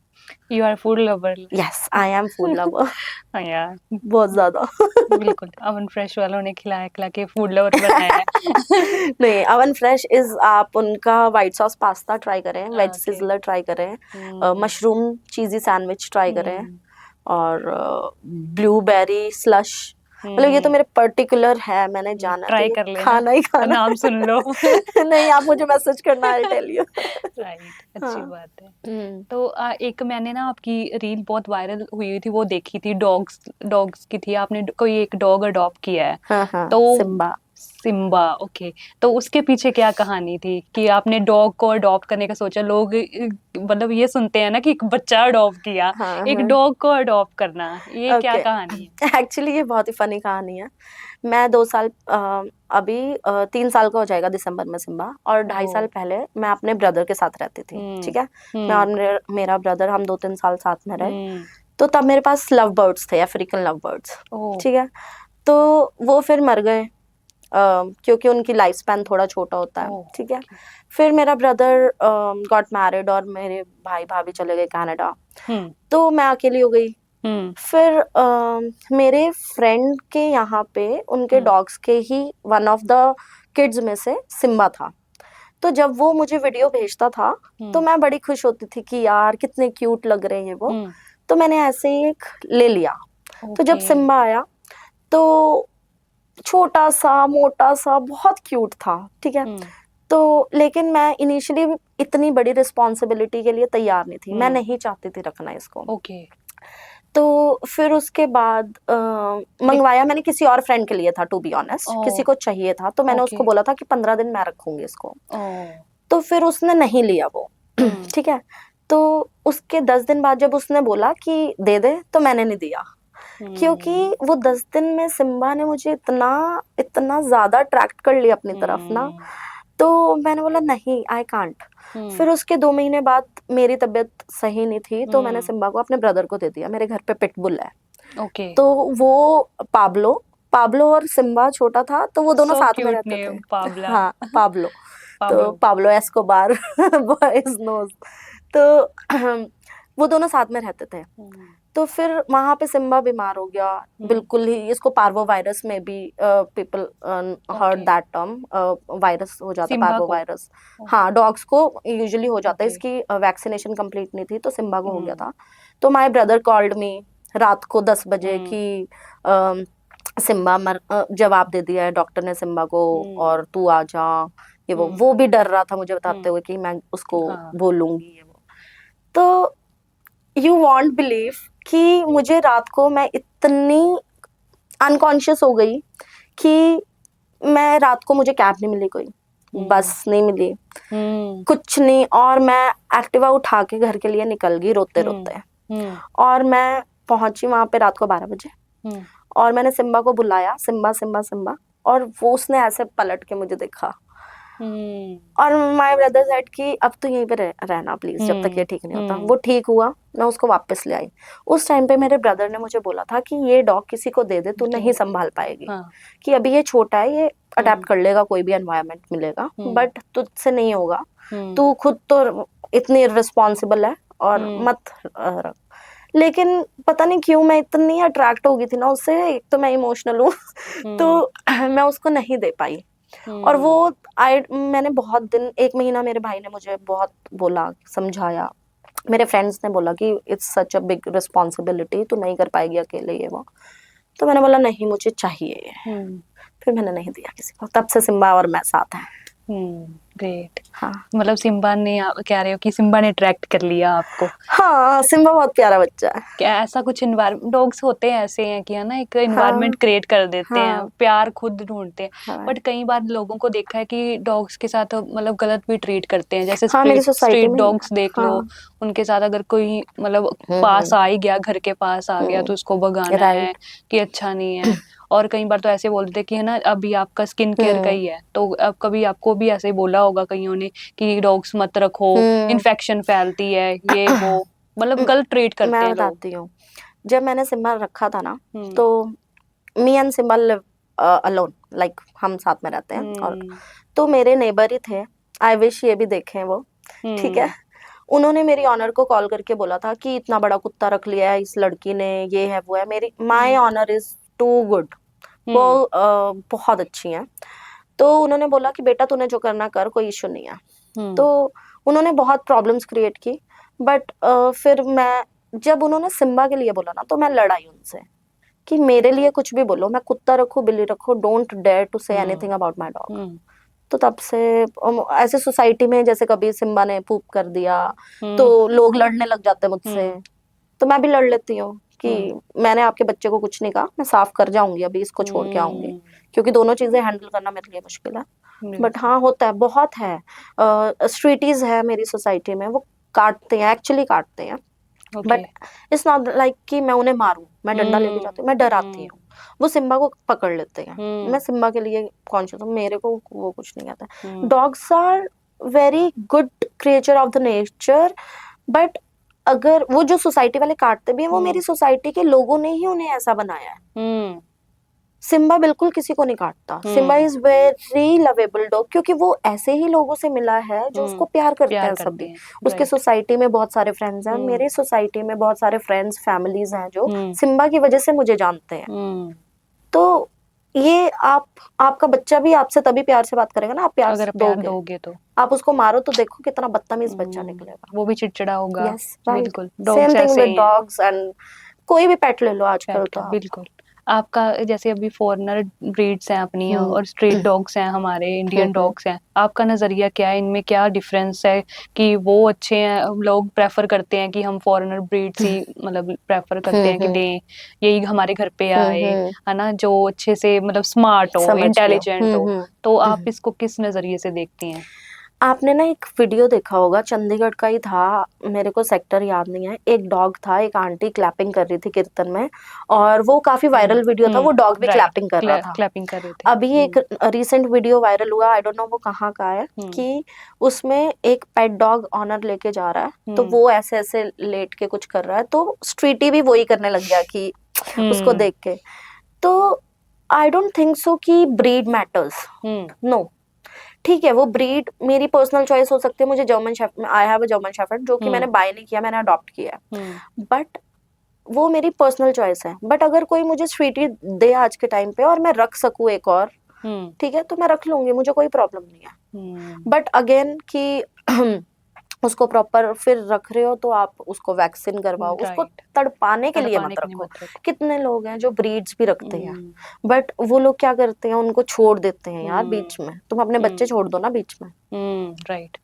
you are food lover. Yes, I am food lover. हाँ यार, बहुत ज्यादा। बिल्कुल अवन फ्रेश वालों ने खिलाया खिला के फूड लवर बनाया है। नहीं, अवन फ्रेश इज, आप उनका व्हाइट सॉस पास्ता ट्राई करें, वेज ओके। सिजलर ट्राई करें, मशरूम चीजी सैंडविच ट्राई करें, और ब्लूबेरी स्लश, मतलब ये तो मेरे पर्टिकुलर है, मैंने जाना तो ट्राई ये कर लेना, खाना ही खाना। नाम सुन लो। नहीं, आप मुझे मैसेज करना, आई टेल यू। राइट, अच्छी हाँ। बात है। तो एक मैंने ना आपकी रील बहुत वायरल हुई थी, वो देखी थी, डॉग्स डॉग्स की थी, आपने कोई एक डॉग अडॉप्ट किया है। हाँ हाँ, तो सिम्बा। Simba, okay. तो उसके पीछे क्या कहानी थी कि आपने डॉग को अडॉप्ट करने का सोचा? लोग मतलब ये सुनते हैं ना कि एक बच्चा अडॉप्ट किया, हाँ एक हाँ। डॉग को अडॉप्ट करना, ये क्या ओके। कहानी है? एक्चुअली ये बहुत ही फनी कहानी है। मैं 2 साल अभी 3 साल का हो जाएगा दिसंबर में सिम्बा, और 2.5 साल ओह! पहले मैं अपने ब्रदर के साथ रहती थी, हुँ, ठीक है? मैं और हुँ, मेरा ब्रदर, हम 2-3 साल साथ में रहे। हुँ, तो तब मेरे पास लव बर्ड्स थे, अफ्रीकन लव बर्ड्स, ओह! ठीक है? तो वो फिर मर गए, क्योंकि उनकी लाइफ स्पैन थोड़ा छोटा होता है, ओह! ठीक है? ओके। फिर मेरा ब्रदर गॉट मैरिड और मेरे भाई-भाभी चले गए कनाडा, हुँ, तो मैं अकेली हो गई। हुँ, फिर मेरे फ्रेंड के यहाँ पे उनके हुँ, डॉग्स के ही वन ऑफ द किड्स में से सिम्बा था। तो जब वो मुझे वीडियो भेजता था, तो हुँ, मैं बड़ी खुश होती थी कि यार कितने क्यूट लग रहे हैं वो। हुँ, तो मैंने ऐसे ही एक ले लिया। तो जब ओके। सिम्बा आया, तो छोटा-सा, मोटा-सा, बहुत क्यूट था, ठीक है? हुँ, तो लेकिन मैं इनिशियली इतनी बड़ी रिस्पॉन्सिबिलिटी के लिए तैयार नहीं थी। मैं हुँ, नहीं चाहती थी रखना इसको। ओके। तो फिर उसके बाद एक मंगवाया मैंने किसी और फ्रेंड के लिए था, टू बी ऑनेस्ट, ओह! किसी को चाहिए था, तो मैंने ओके। उसको बोला था कि 15 दिन मैं रखूँगी इसको। ओह! तो फिर उसने नहीं लिया वो, हुँ, ठीक है? तो उसके 10 दिन बाद जब उसने बोला कि दे दे, तो मैंने नहीं दिया। क्योंकि हुँ, वो 10 दिन में सिम्बा ने मुझे इतना इतना ज़्यादा अट्रैक्ट कर लिया अपनी तरफ ना, हुँ, तो मैंने बोला नहीं, आई कांट। हुँ, फिर उसके 2 महीने बाद मेरी तबीयत सही नहीं थी, तो मैंने हुँ, सिम्बा को अपने ब्रदर को दे दिया। मेरे घर पे पिटबुल है। ओके। तो वो पाब्लो पाब्लो और सिम्बा छोटा था, तो वो दोनों सो साथ में क्यूट रहते थे। Name Pablo. हाँ, पाब्लो। तो Pablo. Pablo Escobar boys knows. तो वो दोनों साथ में रहते थे। हुँ, तो फिर वहाँ पे सिम्बा बीमार हो गया, हुँ, बिल्कुल ही। इसको पार्वो वायरस में भी people heard okay. That term, virus हो जाता है सिम्बा पार्वो को? वायरस। ओके, हाँ, डॉग्स को यूजुअली हो जाता है। ओके। इसकी वैक्सीनेशन कंप्लीट नहीं थी, तो सिम्बा को हो गया हुँ, था। तो माय ब्रदर कॉल्ड मी रात को 10 बजे हुँ, कि जवाब दे दिया है डॉक्टर ने सिम्बा को, हुँ, और तू आ जा, ये वो। हुँ, वो भी डर रहा था मुझे बताते हुँ, हुए कि मैं उसको हाँ, बोलूँगी, ये वो। तो यू वॉन्ट बिलीव कि मुझे रात को मैं इतनी अनकॉन्शियस हो गई कि मैं रात को, मुझे कैब नहीं मिली कोई, हुँ, बस नहीं मिली, हुँ, कुछ नहीं, और मैं एक्टिवा उठा के घर के लिए निकल गई हुँ, रोते-रोते। हुँ, और मैं पहुँची वहाँ पे रात को 12 बजे, हुँ, और मैंने सिम्बा को बुलाया, सिम्बा, सिम्बा, सिम्बा, और वो उसने ऐसे पलट के मुझे देखा। हुँ, और माय ब्रदर सेड कि अब तो यहीं पे रहना प्लीज, जब तक ये हुँ, ठीक नहीं होता। हुँ, वो ठीक हुआ, मैं उसको वापस ले आई। उस टाइम पे मेरे ब्रदर ने मुझे बोला था कि ये डॉग किसी को दे दे, तू तो नहीं संभाल पाएगी, हाँ, कि अभी ये छोटा है, ये हुँ, अडेप्ट कर लेगा कोई भी एनवायरनमेंट मिलेगा, हुँ, बट तुझसे नहीं होगा। हुँ, तू खुद तो इतनी रिस्पॉन्सिबल है, और हुँ, मत रख। लेकिन पता नहीं क्यों मैं इतनी अट्रैक्ट हो गई थी ना उससे, एक तो मैं इमोशनल हूँ तो हुँ, मैं उसको नहीं दे पाई। और वो हुँ, मैंने बहुत दिन, 1 महीना मेरे भाई ने मुझे बहुत बोला, समझाया। मेरे फ्रेंड्स ने बोला कि it's such a big responsibility, तू नहीं कर पाएगी अकेले, ये वो। तो मैंने बोला नहीं, मुझे चाहिए ये। हुँ, फिर मैंने नहीं दिया किसी को। तब से सिम्बा और मैं साथ हैं। हुँ, ग्रेट। हाँ। मतलब सिम्बा ने, आप कह रहे हो कि सिम्बा ने अट्रैक्ट कर लिया आपको। हाँ, सिम्बा बहुत प्यारा बच्चा है। क्या ऐसा कुछ डॉग्स होते हैं ऐसे हैं कि है ना, एक एनवायरनमेंट हाँ, क्रिएट कर देते हैं, हाँ, प्यार खुद ढूंढते हैं। हाँ। बट कई बार लोगों को देखा है कि डॉग्स के साथ मतलब गलत भी ट्रीट करते हैं, जैसे हाँ, मेरी स्ट्रीट सोसाइटी स्ट्रीट में ही है। डॉग्स देख लो। हाँ। उनके साथ अगर कोई मतलब हुँ, पास आ ही गया, घर के पास आ गया, हुँ, तो उसको भगाना है राइट। कि अच्छा नहीं है। और कई बार तो ऐसे बोलते हैं कि है ना, अभी आपका स्किन केयर का हुँ, ही है, तो अब कभी आपको भी ऐसे ही बोला होगा कईयों ने कि डॉग्स मत रखो, हुँ। इन्फेक्शन फैलती है, ये वो, मतलब उम, गलत ट्रीट करते मैं हैं लोग। बताती हूँ। जब मैंने सिम्बा रखा था ना, हुँ, तो me and Simba live alone, like हम साथ में रहते हैं। और हुँ, तो मेरे नेबर ही थे, आई विश ये भी देखें वो, ठीक है? हुँ, उन्होंने मेरी ऑनर को कॉल करके बोला था कि इतना बड़ा कुत्ता रख लिया है इस लड़की ने, ये है, वो है। मेरी माय हुँ, ऑनर इज़ टू गुड। वो हुँ, बहुत अच्छी हैं। तो उन्होंने बोला कि बेटा तूने जो करना कर, कोई इश्यू नहीं है। हुँ, तो उन्होंने बहुत प्रॉब्लम्स क्रिएट की, बट फिर मैं, जब उन्होंने सिम्बा के लिए बोला ना, तो मैं लड़ाई उनसे कि मेरे लिए कुछ भी बोलो, मैं कुत्ता रखूँ, बिल्ली रखूँ, डोंट डेयर टू से हुँ, एनीथिंग अबाउट माय डॉग। हुँ, तो तब से ऐसे सोसाइटी में जैसे कभी सिम्बा ने पूप कर दिया, हुँ, तो लोग लड़ने लग जाते हैं मुझसे। हुँ, तो मैं भी लड़ लेती हूँ हुँ, कि मैंने आपके बच्चे को कुछ नहीं कहा, मैं साफ कर जाऊँगी, अभी इसको छोड़ के आऊँगी, हुँ, क्योंकि दोनों चीजें हैंडल करना मेरे लिए मुश्किल है। बिल्कुल। बट हाँ होता है, बहुत है। स्ट्रीटीज है मेरी सोसाइटी में, वो काटते हैं, एक्चुअली काटते हैं। Okay. But it's not like कि मैं उन्हें मारूं, मैं डंडा लेके जाती हूँ, मैं डराती हूँ। वो सिम्बा को पकड़ लेते हैं, मैं सिम्बा के लिए कॉन्शियस हूँ, मेरे को वो कुछ नहीं आता। Dogs are very good creature of the nature, but अगर वो जो सोसाइटी वाले काटते भी हैं, वो मेरी सोसाइटी के लोगों ने ही उन्हें ऐसा बनाया है। सिम्बा बिल्कुल किसी को नहीं काटता। Simba is very lovable dog, क्योंकि वो ऐसे ही लोगों से मिला है जो उसको प्यार करते हैं सभी। उसके सोसाइटी में बहुत सारे फ्रेंड्स हैं, मेरी सोसाइटी में बहुत सारे फ्रेंड्स, फैमिलीज हैं जो सिम्बा की वजह से मुझे जानते हैं। तो ये आपका बच्चा भी आपसे तभी प्यार से बात करेगा ना, आप प्यार दोगे तो। आप उसको मारो तो देखो कितना बदतमीज बच्चा निकलेगा, वो भी चिड़चिड़ा होगा। यस राइट, बिल्कुल। Same thing with dogs and कोई भी पेट ले लो आजकल तो। बिल्कुल। आपका जैसे अभी फॉरेनर ब्रीड्स हैं अपनी और स्ट्रीट डॉग्स हैं हमारे, इंडियन डॉग्स हैं, आपका नजरिया क्या है, इनमें क्या डिफरेंस है कि वो अच्छे हैं, लोग प्रेफर करते हैं कि हम फॉरेनर ब्रीड्स ही मतलब प्रेफर करते हैं कि दें, यही हमारे घर पे आए, है ना, जो अच्छे से मतलब स्मार्ट हो, इंटेलिजेंट हो, तो आप इसको किस नजरिए से देखती हैं? आपने ना एक वीडियो देखा होगा, चंडीगढ़ का ही था, मेरे को सेक्टर याद नहीं है, एक डॉग था, एक आंटी क्लैपिंग कर रही थी कीर्तन में, और वो काफी वायरल वीडियो था, वो डॉग भी क्लैपिंग कर रहा था। क्लैपिंग कर रहे थे। अभी एक रिसेंट वीडियो वायरल हुआ, आई डोंट नो वो कहाँ का है, कि उसमें एक पेट डॉग ऑनर लेके जा रहा है, तो वो ऐसे ऐसे लेट के कुछ कर रहा है, तो स्ट्रीटी भी वही करने लग गया कि उसको देख के। तो आई डोंट थिंक सो कि ब्रीड मैटर्स, नो। ठीक है, वो ब्रीड मेरी पर्सनल चॉइस हो सकती है, मुझे German shepherd, I have a German shepherd जो कि मैंने बाय नहीं किया, मैंने अडॉप्ट किया है, बट वो मेरी पर्सनल चॉइस है। बट अगर कोई मुझे स्वीटी दे आज के टाइम पे और मैं रख सकूं एक और, ठीक है, तो मैं रख लूंगी, मुझे कोई प्रॉब्लम नहीं है। बट अगेन कि उसको प्रॉपर फिर रख रहे हो तो आप उसको वैक्सीन करवाओ, उसको तड़पाने के लिए मत रखो। कितने लोग हैं जो ब्रीड्स भी रखते हैं, बट वो लोग क्या करते हैं, उनको छोड़ देते हैं यार बीच में, तुम अपने बच्चे छोड़ दो ना बीच में। राइट।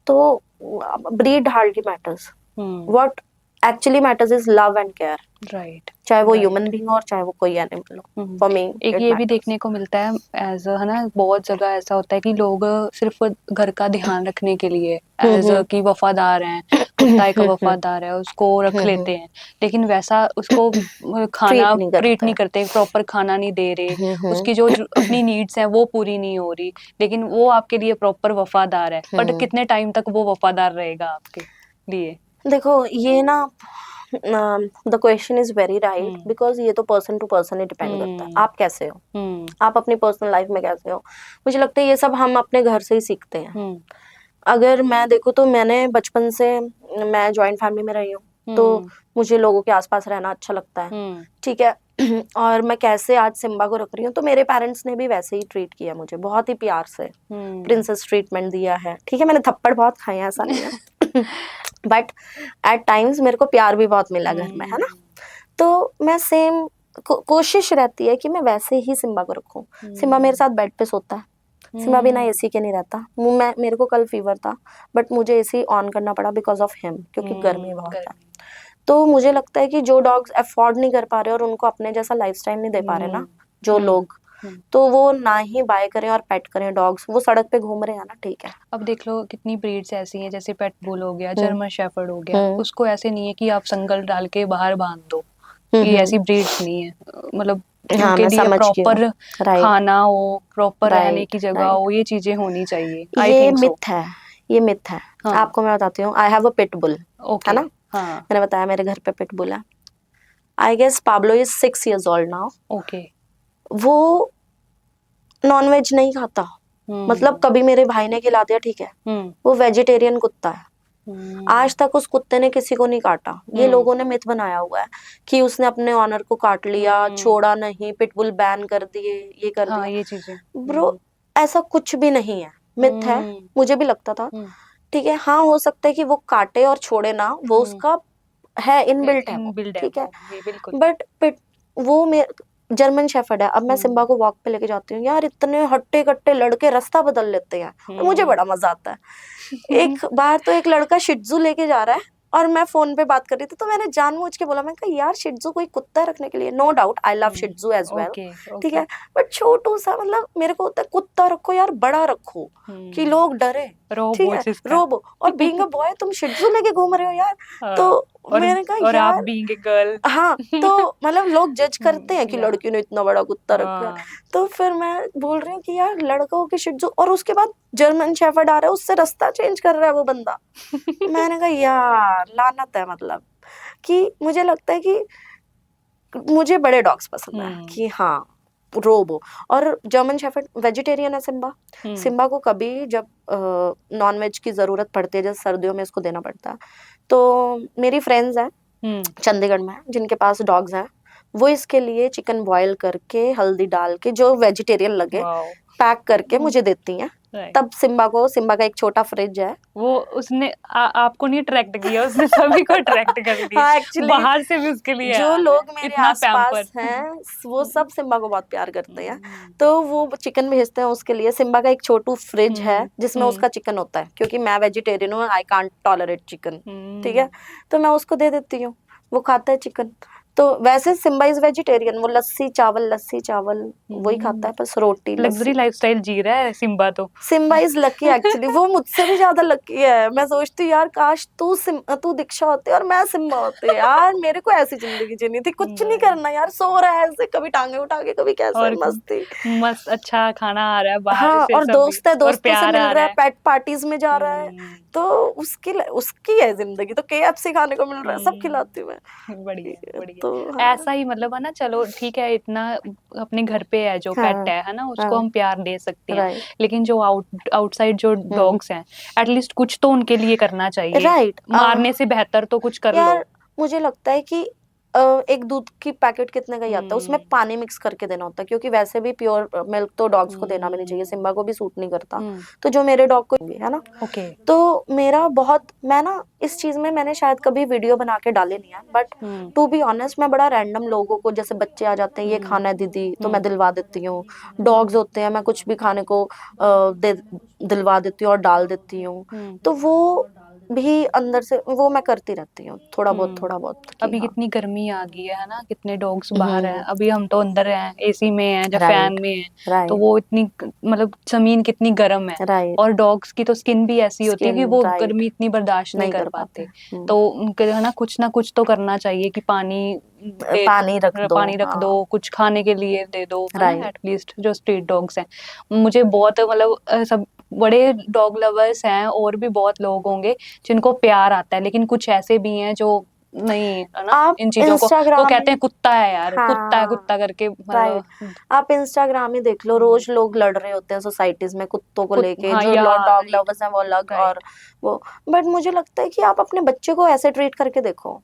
तो breed hardly matters, what actually matters is love and care, right, चाहे वो ह्यूमन बीइंग हो और चाहे वो कोई एनिमल हो। फॉर मी एक ये भी देखने को मिलता है एज है ना, बहुत जगह ऐसा होता है कि लोग सिर्फ घर का ध्यान रखने के लिए एज कि वफादार हैं, कुत्ता एक वफादार है, उसको रख लेते हैं, लेकिन वैसा उसको खाना ट्रीट नहीं करते, प्रॉपर खाना नहीं दे रहे, उसकी जो अपनी नीड्स हैं वो पूरी नहीं हो रही, लेकिन वो आपके लिए प्रॉपर वफादार है, बट कितने टाइम तक वो वफादार रहेगा आपके लिए? देखो ये ना, the question is very right, because ये तो पर्सन टू पर्सन ही डिपेंड करता है, आप कैसे हो, आप अपनी पर्सनल लाइफ में कैसे हो। मुझे लगता है ये सब हम अपने घर से ही सीखते हैं। अगर मैं देखूँ तो मैंने बचपन से, मैं जॉइंट फैमिली में रही हूँ, तो मुझे लोगों के आसपास रहना अच्छा लगता है, ठीक है। और मैं कैसे आज सिम्बा को रख रही हूँ, तो मेरे पेरेंट्स ने भी वैसे ही ट्रीट किया मुझे, बहुत ही प्यार से, प्रिंसेस ट्रीटमेंट दिया है, ठीक है। मैंने थप्पड़ बहुत खाए हैं, ऐसा नहीं है, बट एट टाइम्स मेरे को प्यार भी बहुत मिला घर में, है ना। तो मैं सेम कोशिश रहती है कि मैं वैसे ही सिम्बा को रखूं। सिम्बा मेरे साथ बेड पे सोता है, सिम्बा बिना एसी के नहीं रहता। मेरे को कल फीवर था, बट मुझे एसी ऑन करना पड़ा बिकॉज ऑफ हिम, क्योंकि गर्मी बहुत है। तो मुझे लगता है कि जो डॉग्स अफोर्ड नहीं कर पा रहे और उनको अपने जैसा लाइफस्टाइल नहीं दे पा रहे ना जो लोग, तो वो ना ही बाय करें और पेट करें डॉग्स। वो सड़क पे घूम रहे हैं ना, ठीक है। अब देख लो कितनी ब्रीड्स ऐसी हैं, जैसे पेट बुल हो गया, जर्मन शेफर्ड हो गया, उसको ऐसे नहीं है कि आप संगल डाल के बाहर बांध दो, ये ऐसी ब्रीड्स नहीं है, मतलब उनके लिए प्रॉपर खाना हो, प्रॉपर रहने की जगह हो, ये चीजें होनी चाहिए। ये मिथ है, ये मिथ है। आपको मैं बताती हूँ, I have a pit bull, है ना। मैंने बताया मेरे घर पे पिट बुल है। I guess Pablo is 6 years old now. Okay. वो नॉनवेज नहीं खाता, मतलब कभी मेरे भाई ने खिला दिया, ठीक है। वो वेजिटेरियन कुत्ता है, आज तक उस कुत्ते ने किसी को नहीं काटा। ये लोगों ने मिथ बनाया हुआ है कि उसने अपने ऑनर को काट लिया, छोड़ा नहीं, पिटबुल बैन कर दिए, ये कर दिया। ये चीजें ब्रो, ऐसा कुछ भी नहीं है, मिथ है। मुझे भी लगता था, ठीक है। हाँ, हो सकता है कि वो काटे और छोड़े ना, वो उसका है, इनबिल्ट है, ठीक है। बट वो जर्मन शेफर्ड है। अब मैं सिम्बा को वॉक पे लेके जाती हूँ, यार इतने हट्टे कट्टे लड़के रास्ता बदल लेते हैं, और मुझे बड़ा मजा आता है। एक बार तो एक लड़का शिट्जू लेके जा रहा है, और मैं फोन पे बात कर रही थी तो मैंने जानबूझ के बोला, मैं कहा यार शिट्जू कोई कुत्ता रखने के लिए, no doubt I love shih tzu as well, okay ठीक है, बट छोटू सा, मतलब मेरे को होता है कुत्ता रखो यार बड़ा रखो कि लोग डरे, ठीक रोबो है, जिसका रोबो। और बीइंग अ बॉय तुम शिट्जू लेके घूम रहे हो यार, तो और मैंने कहा और आप यार बीइंग ए गर्ल हाँ, तो मतलब लोग जज करते हैं कि या लड़की ने इतना बड़ा कुत्ता रखा है। तो फिर मैं बोल रही हूँ कि यार लड़का हो के शिट्जू, और उसके बाद जर्मन शेफर्ड आ रहा है, उससे रास्ता चेंज कर रहा है वो बंदा। मैंने कहा यार लानत है, मतलब कि मुझे लगता है कि मुझे बड़े डॉग्स पसंद है कि हाँ रोबो। और जर्मन शेफर्ड वेजिटेरियन है सिम्बा, सिम्बा को कभी जब नॉन वेज की जरूरत पड़ती है, जैसे सर्दियों में इसको देना पड़ता है, तो मेरी फ्रेंड्स हैं चंडीगढ़ में जिनके पास डॉग्स हैं, वो इसके लिए चिकन बॉईल करके हल्दी डाल के जो वेजिटेरियन लगे पैक करके मुझे देती हैं। तब सिम्बा का एक छोटा फ्रिज है, वो उसने आपको नहीं अट्रैक्ट किया, उसने सभी को अट्रैक्ट कर दिया। हाँ एक्चुअली बाहर से भी उसके लिए जो लोग मेरे इतना आसपास पैम्पर हैं वो सब सिम्बा को बहुत प्यार करते हैं, तो वो चिकन भेजते हैं उसके लिए। सिम्बा का एक छोटू फ्रिज है जिसमें उसका चिकन होता है, क्योंकि मैं वेजिटेरियन हूँ, आई कांट टॉलरेट चिकन, ठीक है, तो मैं उसको दे देती हूँ, वो खाता है चिकन। तो वैसे सिम्बा इज वेजिटेरियन, वो लस्सी चावल वही खाता है, बस रोटी लग्जरी लस्सी। लाइफस्टाइल जी रहा है सिम्बा तो। सिम्बा इज लकी एक्चुअली, वो मुझसे भी ज्यादा लकी है। मैं सोचती हूँ यार काश तू दीक्षा होती और मैं सिम्बा होती, यार मेरे को ऐसी जिंदगी जीनी थी, कुछ नहीं करना यार, सो रहा है ऐसे, कभी टांगे उठा के कभी कैसे, और मस्ती। मस्त अच्छा खाना आ रहा है बाहर हाँ, से और सभी, दोस्त है, और दोस्तों से प्यार मिल आ रहा रहा है, है। पेट पार्टीज में जा रहा है, तो उसकी है जिंदगी, तो KFC खाने को मिल रहा है, सब खिलाती हूँ मैं। बढ़िया बढ़िया। तो हाँ ऐसा ही मतलब है ना, चलो ठीक है, इतना अपने घर पे है जो पेट हाँ है ना, उसको हाँ हम प्यार दे सकते हैं, राइट लेकिन जो आउटसाइड जो डॉग्स हैं, एटलीस्ट कुछ तो उनके लिए करना चाहिए। राइट मारने से बेहतर तो कुछ कर लो। यार मुझे लगता है कि एक दूध की पैकेट कितने का ही आता है, उसमें पानी मिक्स करके देना होता है, क्योंकि वैसे भी प्योर मिल्क तो डॉग्स को देना भी नहीं चाहिए, सिम्बा को भी सूट नहीं करता, तो जो मेरे डॉग को है ना, ओके। तो मेरा बहुत, मैं ना इस चीज में मैंने शायद कभी वीडियो बना के डाले नहीं है, बट टू बी ऑनेस्ट मैं बड़ा रैंडम लोगों को, जैसे बच्चे आ जाते हैं ये खाना है दीदी, तो मैं दिलवा देती हूँ। डॉग्स होते हैं, मैं कुछ भी खाने को दिलवा देती हूँ और डाल देती हूँ, तो वो भी अंदर से वो मैं करती रहती हूँ थोड़ा बहुत कि अभी हाँ। कितनी गर्मी आ गई है ना, कितने डॉग्स बाहर हैं, अभी हम तो अंदर हैं, एसी में हैं या फैन राइट में हैं, तो राइट वो इतनी मतलब जमीन कितनी गर्म है, राइट और डॉग्स की तो स्किन भी ऐसी होती है कि स्किन वो राइट गर्मी इतनी बर्दाश्त नहीं नहीं कर कर पाते। पाते, तो उनके है ना कुछ तो करना चाहिए कि पानी दे पानी रख दो, पानी रख दो, हाँ कुछ खाने के लिए दे दो, है ना, राइट एटलीस्ट जो स्ट्रीट डॉग्स हैं। मुझे बहुत मतलब सब बड़े डॉग लवर्स हैं, और भी बहुत लोग होंगे जिनको प्यार आता है, लेकिन कुछ ऐसे भी हैं जो नहीं, है ना, आप इन चीजों को वो इंस्टाग्राम, कहते हैं कुत्ता है यार, कुत्ता है, हाँ कुत्ता करके राइट, मतलब आप इंस्टाग्राम ही देख लो, रोज लोग लड़ रहे होते हैं सोसाइटीज में कुत्तों को लेके, हाँ जो या डॉग राइट लवर्स हैं वो अलग, राइट। और वो, बट मुझे लगता है कि आप अपने बच्चे को ऐसे ट्रीट करके देखो,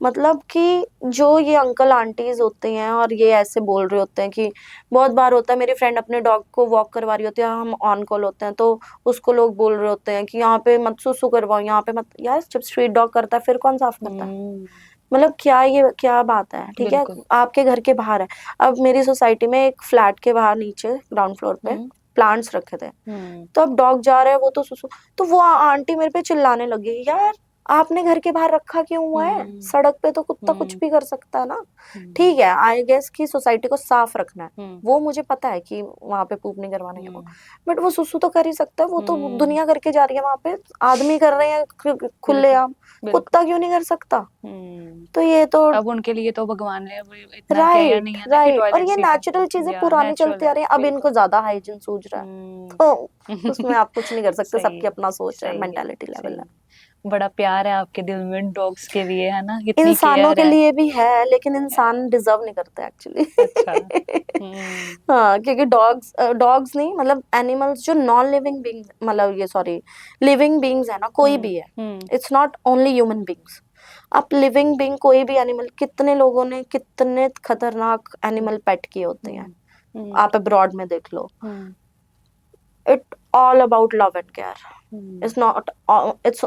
मतलब कि जो ये अंकल आंटीज होते हैं और ये ऐसे बोल रहे होते हैं कि, बहुत बार होता है, मेरी फ्रेंड अपने डॉग को वॉक करवा रही होती है, हम ऑन कॉल होते हैं, तो उसको लोग बोल रहे होते हैं कि यहाँ पे मत सुसु करवाओ, यहाँ पे मत, यार जब स्ट्रीट डॉग करता है फिर कौन साफ करता है, मतलब क्या ये क्या बात है, ठीक है, बिल्कुल। आपके घर के बाहर है। अब मेरी सोसाइटी में एक फ्लैट के बाहर नीचे ग्राउंड फ्लोर पे प्लांट्स रखे थे, तो अब डॉग जा रहा है वो तो सुसु, तो वो आंटी मेरे पे चिल्लाने लगी, यार आपने घर के बाहर रखा क्यों हुआ है, सड़क पे तो कुत्ता कुछ भी कर सकता है ना, ठीक है आई गेस कि सोसाइटी को साफ रखना है, वो मुझे पता है कि वहां पे पूप नहीं करवाने के वो, बट वो सुसु तो कर ही सकता है, वो तो दुनिया करके जा रही है वहां पे, आदमी कर रहे हैं खुले आम, कुत्ता क्यों नहीं कर सकता, तो ये तो अब उनके लिए तो भगवान ने अभी इतना किया नहीं राइट है ना कि राइट, और टॉयलेट ये सीट नेचुरल चीजें या पुरानी नेचुरल चलती है, आ रही है, अब इनको ज्यादा हाइजीन सूझ रहा है, तो उसमें आप कुछ नहीं कर सकते, सही सबकी अपना सोच है, सही मेंटालिटी लेवल सही। है। बड़ा प्यार है आपके दिल में डॉग्स के लिए, है ना, कितनी इंसानों केयर के है। लिए भी है, लेकिन इंसान डिजर्व नहीं करते एक्चुअली। अच्छा। हाँ, क्योंकि डॉग्स नहीं, मतलब एनिमल्स जो नॉन लिविंग बींग्स, मतलब ये सॉरी लिविंग बींग्स है ना, कोई भी है, it's not only human beings, आप लिविंग बींग कोई भी एनिमल, कितने लोगों ने कितने खतरनाक एनिमल पेट किए होते हैं, आप अब्रॉड में देख लो, it all about love and care, it's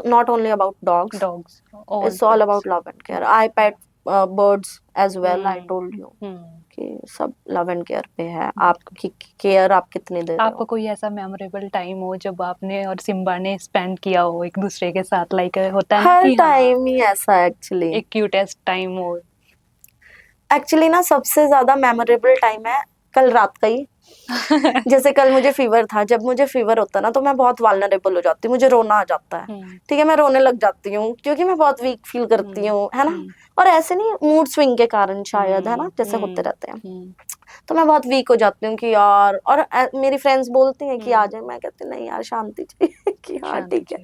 not only about dogs, dogs, all it's all pets. about love and care. I pet birds as well, I told you कि सब लव एंड केयर पे है। आपकी care आप कितनी दे रहे आपका हो। कोई ऐसा मेमोरेबल टाइम हो जब आपने और सिम्बा ने स्पेंड किया हो एक दूसरे के साथ, लाइक होता है ना हर कि हाँ टाइम ही ऐसा है एक्चुअली। एक क्यूटेस्ट टाइम हो। एक्चुअली ना सबसे ज्यादा मेमोरेबल टाइम है कल रात का ही। जैसे कल मुझे फीवर था, जब मुझे फीवर होता है ना तो मैं बहुत वाल्नरेबल हो जाती हूँ, मुझे रोना आ जाता है। ठीक है, मैं रोने लग जाती हूँ क्योंकि मैं बहुत वीक फील करती हूँ, है ना। और ऐसे नहीं, मूड स्विंग के कारण शायद, है ना, जैसे होते रहते हैं। तो मैं बहुत वीक हो जाती हूँ कि यार, और मेरी फ्रेंड्स बोलती हैं कि आ जाए, मैं कहती हूँ नहीं यार शांति चाहिए कि हाँ ठीक है।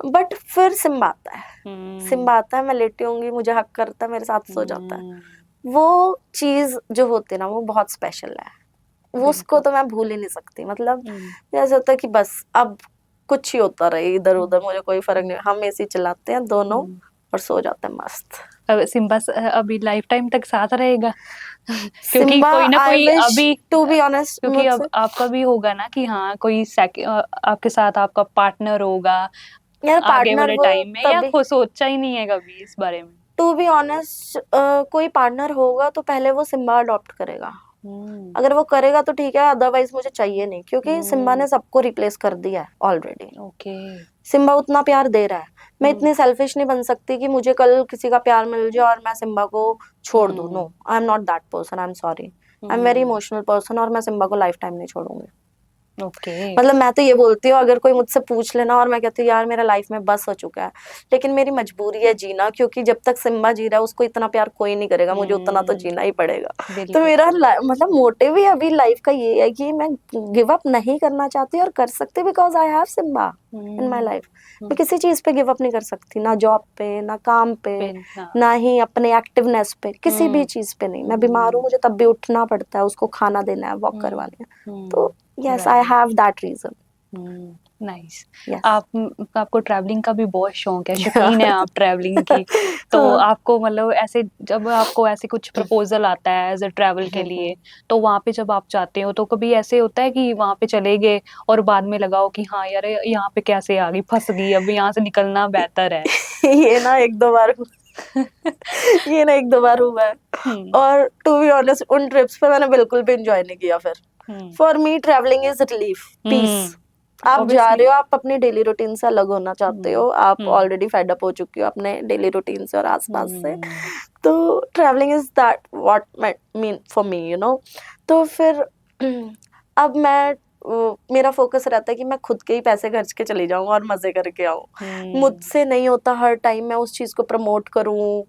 बट फिर सिम्बा आता है, सिम्बा आता है, मैं लेटी होंगी, मुझे हक करता है, मेरे साथ सो जाता है। वो चीज जो होती है ना वो बहुत स्पेशल है, वो उसको तो मैं भूल ही नहीं सकती। मतलब जैसे होता है कि बस अब कुछ ही होता रहे इधर उधर, मुझे कोई फर्क नहीं, हम एसी चलाते हैं दोनों और सो जाते हैं मस्त। अब सिम्बा अभी लाइफ टाइम तक साथ रहेगा? क्योंकि सिम्बा कोई ना आई कोई विश अभी, टू बी ऑनेस्ट, क्योंकि अब आपका भी होगा ना कि हाँ कोई आपके साथ आपका पार्टनर होगा यार आगे पार्टनर वाले वो टाइम में, या तभी, सोचा ही नहीं है कभी इस बारे में? टू बी ऑनेस्ट कोई पार्टनर होगा तो पहले वो सिम्बा अडॉप्ट करेगा। अगर वो करेगा तो ठीक है, अदरवाइज मुझे चाहिए नहीं, क्योंकि सिम्बा ने सबको रिप्लेस कर दिया है ऑलरेडी। ओके। सिम्बा उतना प्यार दे रहा है, मैं इतनी सेल्फिश नहीं बन सकती कि मुझे कल किसी का प्यार मिल जाए और मैं सिम्बा को छोड़ दूं। No, I am not that person, I am sorry, I am very emotional person, और मैं सिम्बा को लाइफ टाइम नहीं छोड़ूंगी। ओके। मतलब मैं तो ये बोलती हूँ, अगर कोई मुझसे पूछ लेना और मैं कहती हूँ यार मेरा लाइफ में बस हो चुका है, लेकिन मेरी मजबूरी है जीना, क्योंकि जब तक सिम्बा जी रहा है उसको इतना प्यार कोई नहीं करेगा, मुझे उतना तो जीना ही पड़ेगा। तो मेरा मतलब मोटिव ही अभी लाइफ का ये है कि मैं गिव अप नहीं करना चाहती और कर सकती, because I have Simba in my life. मैं किसी चीज पे गिव अप नहीं कर सकती, ना जॉब पे, ना काम पे, ना ही अपने एक्टिवनेस पे, किसी भी चीज पे नहीं। मैं बीमार हूँ, मुझे तब भी उठना पड़ता है, उसको खाना देना है, वॉक करवाना है। तो yes, I have that reason. Nice. Yes. आपको ट्रैवलिंग का भी बहुत शौक है, शौकीन है आप ट्रैवलिंग की। तो आपको मतलब ऐसे जब आपको ऐसे कुछ प्रपोजल आता है एज अ ट्रैवल के लिए, तो वहाँ पे जब आप जाते हो तो कभी ऐसे होता है कि वहाँ पे चले गए और बाद में लगाओ कि हाँ यार यहाँ पे कैसे आ गई, फंस गई, अब यहाँ से निकलना बेहतर है? ये ना एक दो बार ये ना एक दो बार हुआ है, और टू बी ऑनेस्ट उन ट्रिप्स पे मैंने बिल्कुल भी एंजॉय नहीं किया। फिर for me travelling is relief, peace. आप जा रहे हो, आप अपनी डेली रूटीन से अलग होना चाहते हो, आप ऑलरेडी फेड अप हो चुके हो अपने डेली रूटीन से और आसपास से, तो travelling is that what mean for me, you know. तो फिर अब मैं मेरा फोकस रहता है कि मैं खुद के ही पैसे खर्च के चली जाऊं और मजे करके आऊं। मुझसे नहीं होता हर टाइम मैं उस चीज को प्रमोट करूं,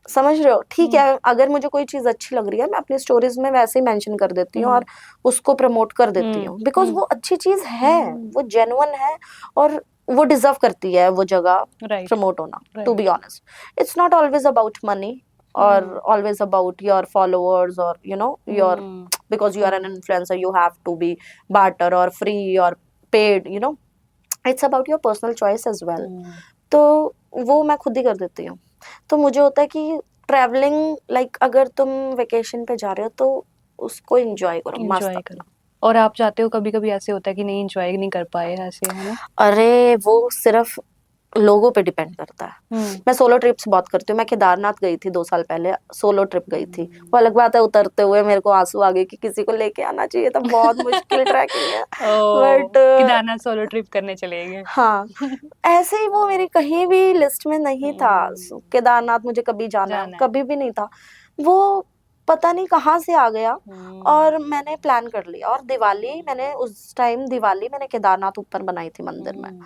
समझ रहे हो। ठीक है, अगर मुझे कोई चीज अच्छी लग रही है मैं अपनी स्टोरीज में वैसे ही मेंशन कर देती हूँ और उसको प्रमोट कर देती हूँ, बिकॉज वो अच्छी चीज है, वो जेन्युइन है और वो डिजर्व करती है वो जगह प्रमोट होना। To be honest, it's not always about money or always about your followers or you know your because you are an influencer, you have to be barter or free or paid, you know, it's about your personal choice as well. तो वो मैं खुद ही कर देती हूँ। तो मुझे होता है कि ट्रैवलिंग लाइक अगर तुम वेकेशन पे जा रहे हो तो उसको एंजॉय करो, मस्त करो। और आप जाते हो कभी कभी ऐसे होता है कि नहीं एंजॉय नहीं कर पाए ऐसे, है ना? अरे वो सिर्फ लोगों पे डिपेंड करता है। मैं सोलो ट्रिप्स बहुत करती हूँ, मैं केदारनाथ गई थी 2 साल पहले, सोलो ट्रिप गई थी। वो अलग बात है, उतरते हुए मेरे को आंसू आ गए कि किसी को लेके आना चाहिए था, बहुत मुश्किल ट्रैकिंग है। बट केदारनाथ सोलो ट्रिप करने चले गए। हाँ, ऐसे ही वो मेरी कहीं भी लिस्ट में नहीं था। केदारनाथ मुझे कभी जाना कभी भी नहीं था, वो पता नहीं कहाँ से आ गया और मैंने प्लान कर लिया। और दिवाली मैंने उस टाइम मैंने केदारनाथ ऊपर बनाई थी मंदिर में,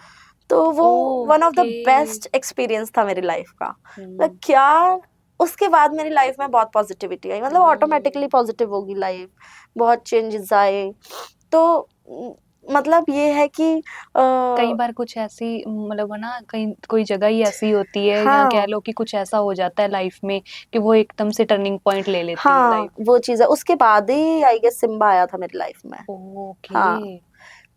तो वो one of the best experience था मेरी लाइफ का। like, क्या उसके बाद मेरी लाइफ में बहुत पॉजिटिविटी आई, मतलब ऑटोमेटिकली पॉजिटिव होगी लाइफ, बहुत चेंजेस आए। तो मतलब ये है कि कई बार कुछ ऐसी मतलब ना कहीं कोई जगह ही ऐसी होती है, या कह लो कि कुछ ऐसा हो जाता है लाइफ में कि वो एकदम से टर्निंग पॉइंट ले लेती है लाइफ। वो चीज है, उसके बाद ही आई गेस सिम्बा आया था मेरी लाइफ में। ओके।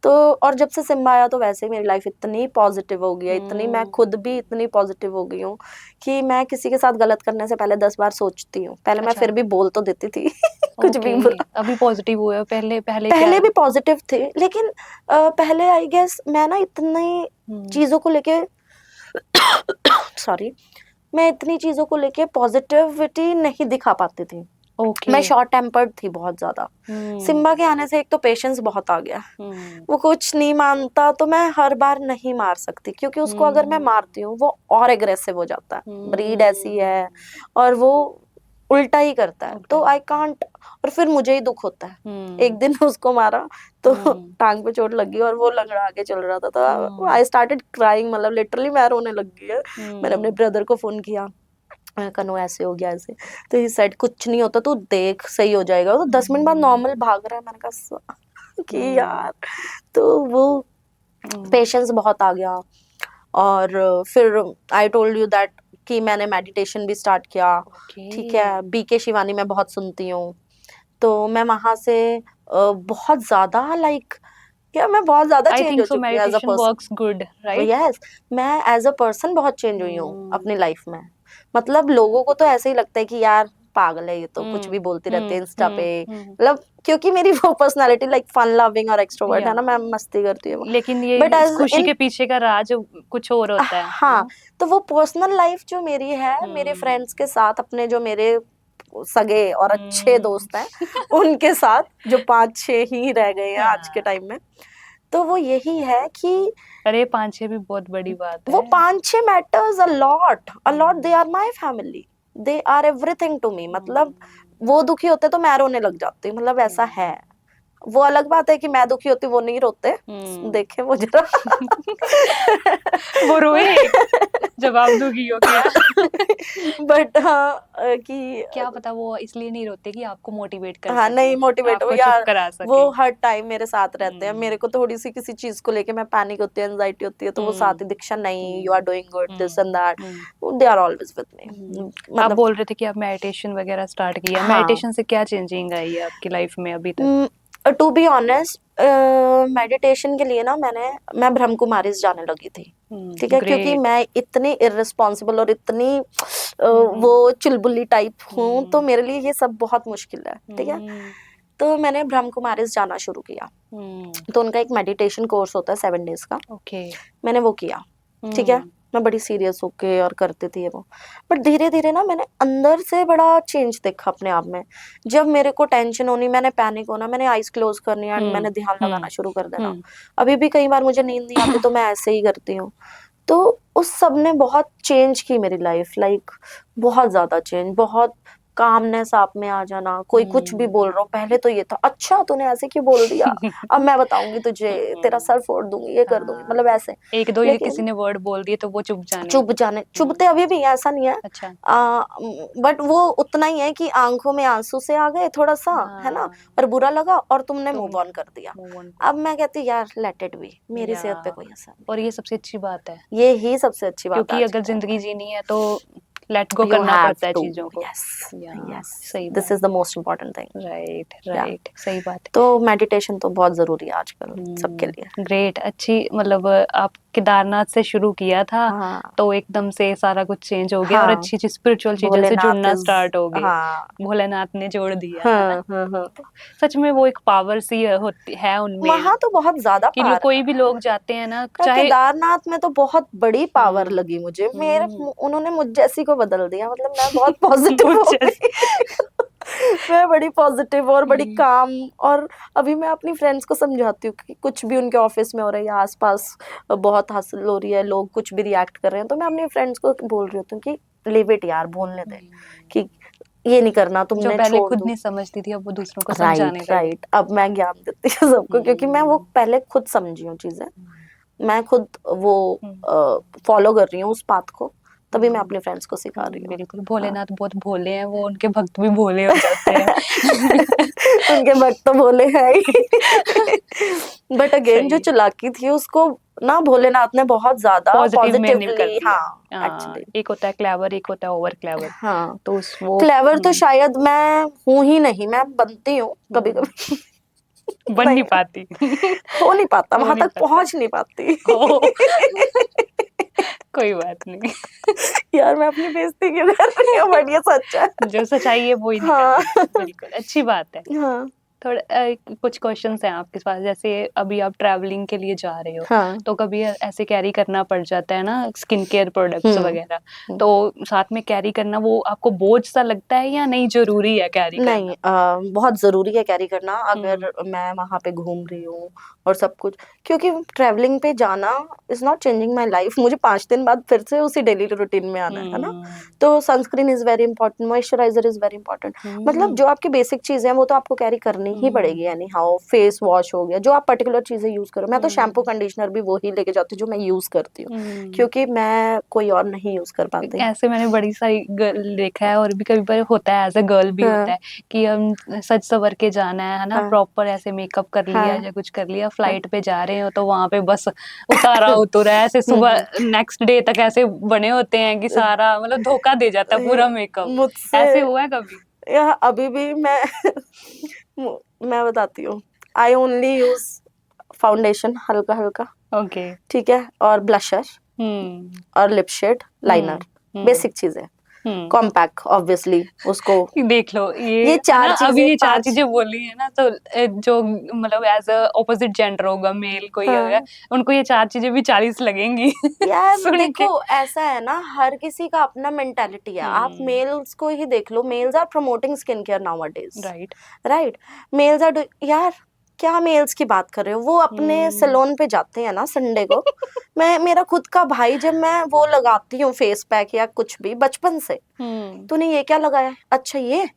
तो और जब से सिम्बा आया तो वैसे ही मेरी लाइफ इतनी पॉजिटिव हो गई है, इतनी मैं खुद भी इतनी पॉजिटिव हो गई हूँ कि मैं किसी के साथ गलत करने से पहले 10 बार सोचती हूँ। पहले मैं फिर भी बोल तो देती थी कुछ भी बुरा। अभी पॉजिटिव हुए हो? पहले क्या भी पॉजिटिव थे, लेकिन पहले आई गेस मैं ना इतनी चीजों को लेके सॉरी, मैं इतनी चीजों को लेके पॉजिटिविटी नहीं दिखा पाती थी। ओके। मैं शॉर्ट टेम्पर्ड थी बहुत ज्यादा। सिम्बा के आने से एक तो पेशेंस बहुत आ गया। वो कुछ नहीं मानता तो मैं हर बार नहीं मार सकती, क्योंकि उसको अगर मैं मारती हूँ वो और एग्रेसिव हो जाता है, ब्रीड ऐसी है और वो उल्टा ही करता है, तो आई कांट। और फिर मुझे ही दुख होता है। एक दिन उसको मारा तो टांग पे चोट लगी और वो लंगड़ा के चल रहा था, तो आई स्टार्टेड क्राइंग, मतलब लिटरली मैं रोने लग गई है। मैंने अपने ब्रदर को फोन किया, कनो ऐसे हो गया ऐसे, तो ही सेड कुछ नहीं होता, तू देख सही हो जाएगा। तो 10 मिनट बाद नॉर्मल भाग रहा है। मैंने कहा कि यार, तो वो पेशेंस बहुत आ गया। और फिर आई टोल्ड यू दैट कि मैंने मेडिटेशन भी स्टार्ट किया। ठीक है, बीके शिवानी मैं बहुत सुनती हूँ, तो मैं वहां से बहुत ज्यादा मैं बहुत ज्यादा चेंज हो चुकी हूँ as a person. Good, right? Yes, मैं एज अ पर्सन बहुत चेंज हुई हूँ अपनी लाइफ में। मतलब लोगों को तो ऐसे ही लगता है कि यार पागल है ये, तो कुछ भी बोलती रहती है इंस्टा पे, मतलब क्योंकि मेरी वो पर्सनालिटी लाइक फन लविंग और एक्सट्रोवर्ट है ना, मैं मस्ती करती हूँ। लेकिन ये बट खुशी के पीछे का राज कुछ और होता है। हाँ, तो वो पर्सनल लाइफ जो मेरी है, मेरे फ्रेंड्स के साथ, अपने जो मेरे सगे और अच्छे दोस्त हैं उनके साथ, जो 5-6 ही रह गए हैं आज के टाइम में, तो वो यही है कि अरे 5-6 भी बहुत बड़ी बात है। वो 5-6 matters a lot. They are my family, they are everything to me. मतलब वो दुखी होते तो मैं रोने लग जाती, मतलब ऐसा है। वो अलग बात है कि मैं दुखी होती वो नहीं रोते, देखे वो जरा वो रोए जब आप दुखी हो क्या? बट हाँ कि क्या पता वो इसलिए नहीं रोते कि आपको मोटिवेट कर हाँ, सके, नहीं मोटिवेट हो आपको यार, चुप करा सके। वो हर टाइम मेरे साथ रहते हैं। मेरे को थोड़ी सी किसी चीज को लेके मैं पैनिक होती है, एंजाइटी होती है, तो वो साथ ही, दीक्षा नहीं, you are doing good, this and that, they are always with me. आप बोल रहे थे कि आप मेडिटेशन वगैरह स्टार्ट किया। हाँ, मेडिटेशन से क्या चेंजिंग आई है आपकी लाइफ में अभी तक? टू बी ऑनेस्ट, मेडिटेशन के लिए ना मैं ब्रह्म कुमारीज जाने लगी थी। ठीक है, क्योंकि मैं इतनी इररिस्पॉन्सिबल और इतनी वो चुलबुली टाइप हूँ, तो मेरे लिए ये सब बहुत मुश्किल है। ठीक है, तो मैंने ब्रह्म कुमारीज जाना शुरू किया। तो उनका एक मेडिटेशन कोर्स होता है 7 डेज का। मैंने वो किया। ठीक है, मैं बड़ी सीरियस होके और करती थी वो, बट धीरे धीरे ना मैंने अंदर से बड़ा चेंज देखा अपने आप में। जब मेरे को टेंशन होनी, मैंने पैनिक होना, मैंने आईज क्लोज करनी एंड मैंने ध्यान लगाना शुरू कर देना। अभी भी कई बार मुझे नींद नहीं आती तो मैं ऐसे ही करती हूँ। तो उस सब ने बहुत चेंज की मेरी लाइफ, लाइक बहुत ज्यादा चेंज, बहुत कामनेस आप में आ जाना। कोई कुछ भी बोल रहा हो, पहले तो ये था अच्छा तूने ऐसे क्यों बोल दिया, अब मैं बताऊंगी तुझे, तेरा सर फोड़ दूंगी, ये कर दूंगी, मतलब ऐसे। एक दो किसी ने वर्ड बोल दिए तो वो चुभते अभी भी, ऐसा नहीं है। अच्छा। बट वो उतना ही है कि आंखों में आंसू से आ गए थोड़ा सा, है ना, और बुरा लगा और तुमने मूव ऑन कर दिया। अब मैं कहती यार लेट इट बी, मेरी सेहत पे कोई असर नहीं। और ये सबसे अच्छी बात है, ये ही सबसे अच्छी बात है, क्योंकि अगर जिंदगी जीनी है तो लेट गो करना पड़ता है चीजों को। सही, this is the most important thing. Right, सही बात है। तो मेडिटेशन तो बहुत जरूरी है आजकल सबके लिए। ग्रेट, अच्छी, मतलब आप केदारनाथ से शुरू किया था, तो एकदम से सारा कुछ चेंज हो गया और अच्छी चीज स्पिरिचुअल चीजों से जुड़ना स्टार्ट हो गए। भोलेनाथ ने जोड़ दिया। सच में वो एक पावर सी होती है उनमें, वहाँ तो बहुत ज्यादा कि कोई भी लोग जाते हैं ना, चाहे केदारनाथ में, तो बहुत बड़ी पावर लगी मुझे। उन्होंने मुझ जैसी को बदल दिया। मतलब मैं बहुत पॉजिटिव हो गई। मैं बड़ी पॉजिटिव और बड़ी काम। और अभी मैं अपनी फ्रेंड्स को समझाती हूँ कि कुछ भी उनके ऑफिस में हो रहा है या आसपास बहुत हासिल हो रही है, लोग कुछ भी रिएक्ट कर रहे हैं, तो मैं अपनी फ्रेंड्स को बोल रही होती हूँ कि लिव इट यार, बोलने दे, कि ये नहीं करना तुमने, जो पहले खुद नहीं समझती थी अब वो दूसरों को समझाने लगी। राइट, अब मैं ज्ञान देती हूँ सबको, क्योंकि मैं वो पहले खुद समझी हूँ चीजें, मैं खुद वो फॉलो कर रही हूँ उस पाथ को, तभी मैं अपने फ्रेंड्स को सिखा रही हूँ। बिल्कुल, भोलेनाथ बहुत भोले हैं, वो उनके भक्त भी भोले हो जाते हैं। उनके भक्त तो भोले हैं ही। बट अगेन जो चालाकी थी उसको ना भोलेनाथ ने बहुत ज्यादा पॉजिटिवली, हाँ एक्चुअली, एक होता है क्लेवर, एक होता है ओवर क्लेवर। हाँ, तो वो क्लेवर तो शायद मैं हूँ ही नहीं, मैं बनती हूँ कभी कभी, बन नहीं पाती, हो नहीं पाता, वहां तक पहुंच नहीं पाती। कोई बात नहीं। यार मैं अपनी बेइज्जती क्यों कर रही हूँ, बट ये सच है, जो सच्चाई है वो ही निकल। बिल्कुल अच्छी बात है। थोड़ा कुछ क्वेश्चंस हैं आपके पास, जैसे अभी आप ट्रैवलिंग के लिए जा रहे हो, हाँ। तो कभी ऐसे कैरी करना पड़ जाता है ना स्किन केयर प्रोडक्ट्स वगैरह, तो साथ में कैरी करना वो आपको बोझ सा लगता है या नहीं, जरूरी है कैरी करना? नहीं, बहुत जरूरी है कैरी करना अगर मैं वहां पे घूम रही हूँ और सब कुछ, क्योंकि ट्रैवलिंग पे जाना is not changing my life, मुझे 5 दिन बाद फिर से उसी डेली रूटीन में आना है ना। तो sunscreen is very important, moisturiser is very important, मतलब जो आपकी बेसिक चीजें हैं वो तो आपको कैरी करनी ही पड़ेगी। यानी हाउ फेस वॉश हो गया, जो आप पर्टिकुलर चीजें यूज करो, मैं तो शैम्पू कंडीशनर भी वही लेके जाती हूँ जो मैं यूज करती हूँ, क्योंकि मैं कोई और नहीं यूज कर पाती। ऐसे मैंने बड़ी सारी गर्ल देखा है, और भी कभी बार होता है, एज अ गर्ल भी होता है कि हम सज सवर के जाना है ना, प्रॉपर ऐसे मेकअप कर लिया या कुछ कर लिया, फ्लाइट पे जा रहे हो तो वहां पे बस उतारा उतरा ऐसे सुबह नेक्स्ट डे तक ऐसे बने होते हैं कि सारा मतलब धोखा दे जाता है पूरा मेकअप। मुझसे ऐसे हुआ है कभी? अभी भी मैं बताती हूँ, आई ओनली यूज फाउंडेशन हल्का हल्का, ओके, ठीक है, और ब्लशर और लिप शेड, लाइनर, बेसिक चीजें, कॉम्पैक्ट ऑब्वियसली उसको देख लो ये है ना, 4 अभी चीजें ये 4 5 चीजें बोली है ना, तो जो मतलब एज अ ऑपोजिट जेंडर होगा, मेल कोई होगा, उनको ये 4 चीजें भी 40 लगेंगी यार सुन के। देखो ऐसा है ना, हर किसी का अपना मेंटालिटी है। आप मेल्स को ही देख लो, males are promoting skin care nowadays, right right. Males are यार, क्या मेल्स की बात कर रहे हो, वो अपने सैलून पे जाते हैं ना संडे को। मैं, मेरा खुद का भाई, जब मैं वो लगाती हूँ फेस पैक या कुछ भी बचपन से, तूने ये क्या लगाया है, अच्छा ये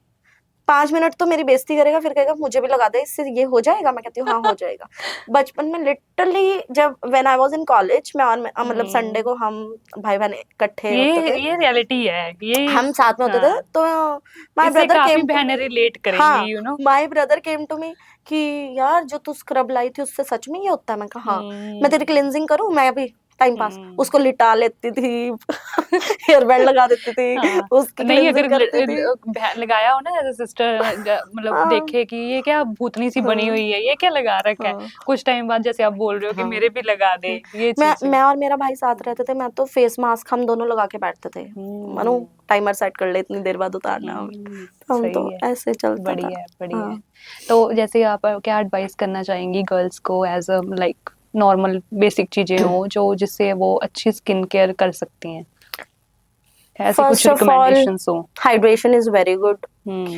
5 मिनट तो मेरी बेइज्जती करेगा, फिर कहेगा मुझे भी लगा दे, इससे ये हो जाएगा। मैं कहती हूँ हाँ हो जाएगा। बचपन में लिटरली जब when I was in college, मैं और मतलब संडे को हम भाई बहन इकट्ठे होते थे, ये रियलिटी है ये। हम साथ में होते थे, तो माय इससे ब्रदर काफी केम टू बहनें मी, रिलेट करेंगी, हाँ, you know. My brother came to me कि यार जो तू स्क्रब लाई थी उससे सच में ये होता है। मैं कहा हाँ, मैं तेरी क्लिनजिंग करूँ, मैं भी टाइम पास उसको लिटा लेती थी, हेयर बैंड लगा देती थी, उसकी नहीं, अगर क्लिनजिंग करती थी। लगाया हो ना एज अ सिस्टर, मतलब देखे कि ये क्या भूतनी सी बनी हुई है, ये क्या लगा रखा है, कुछ टाइम बाद जैसे आप बोल रहे हो कि मेरे भी लगा दे ये चीजें। मैं और मेरा भाई साथ रहते थे, मैं तो फेस मास्क हम दोनों लगा के बैठते थे, मानो टाइमर सेट कर ले इतनी देर बाद उतारना है, हम तो ऐसे चलता था। बढ़िया है, बढ़िया है। तो जैसे आप क्या एडवाइस करना चाहेंगी गर्ल्स को, as a like normal basic चीजें हो जो जिससे वो अच्छी स्किन केयर कर सकती हैं, ऐसी कुछ फर्स्ट ऑफ ऑल, रिकमेंडेशंस हो? हाइड्रेशन इज वेरी गुड,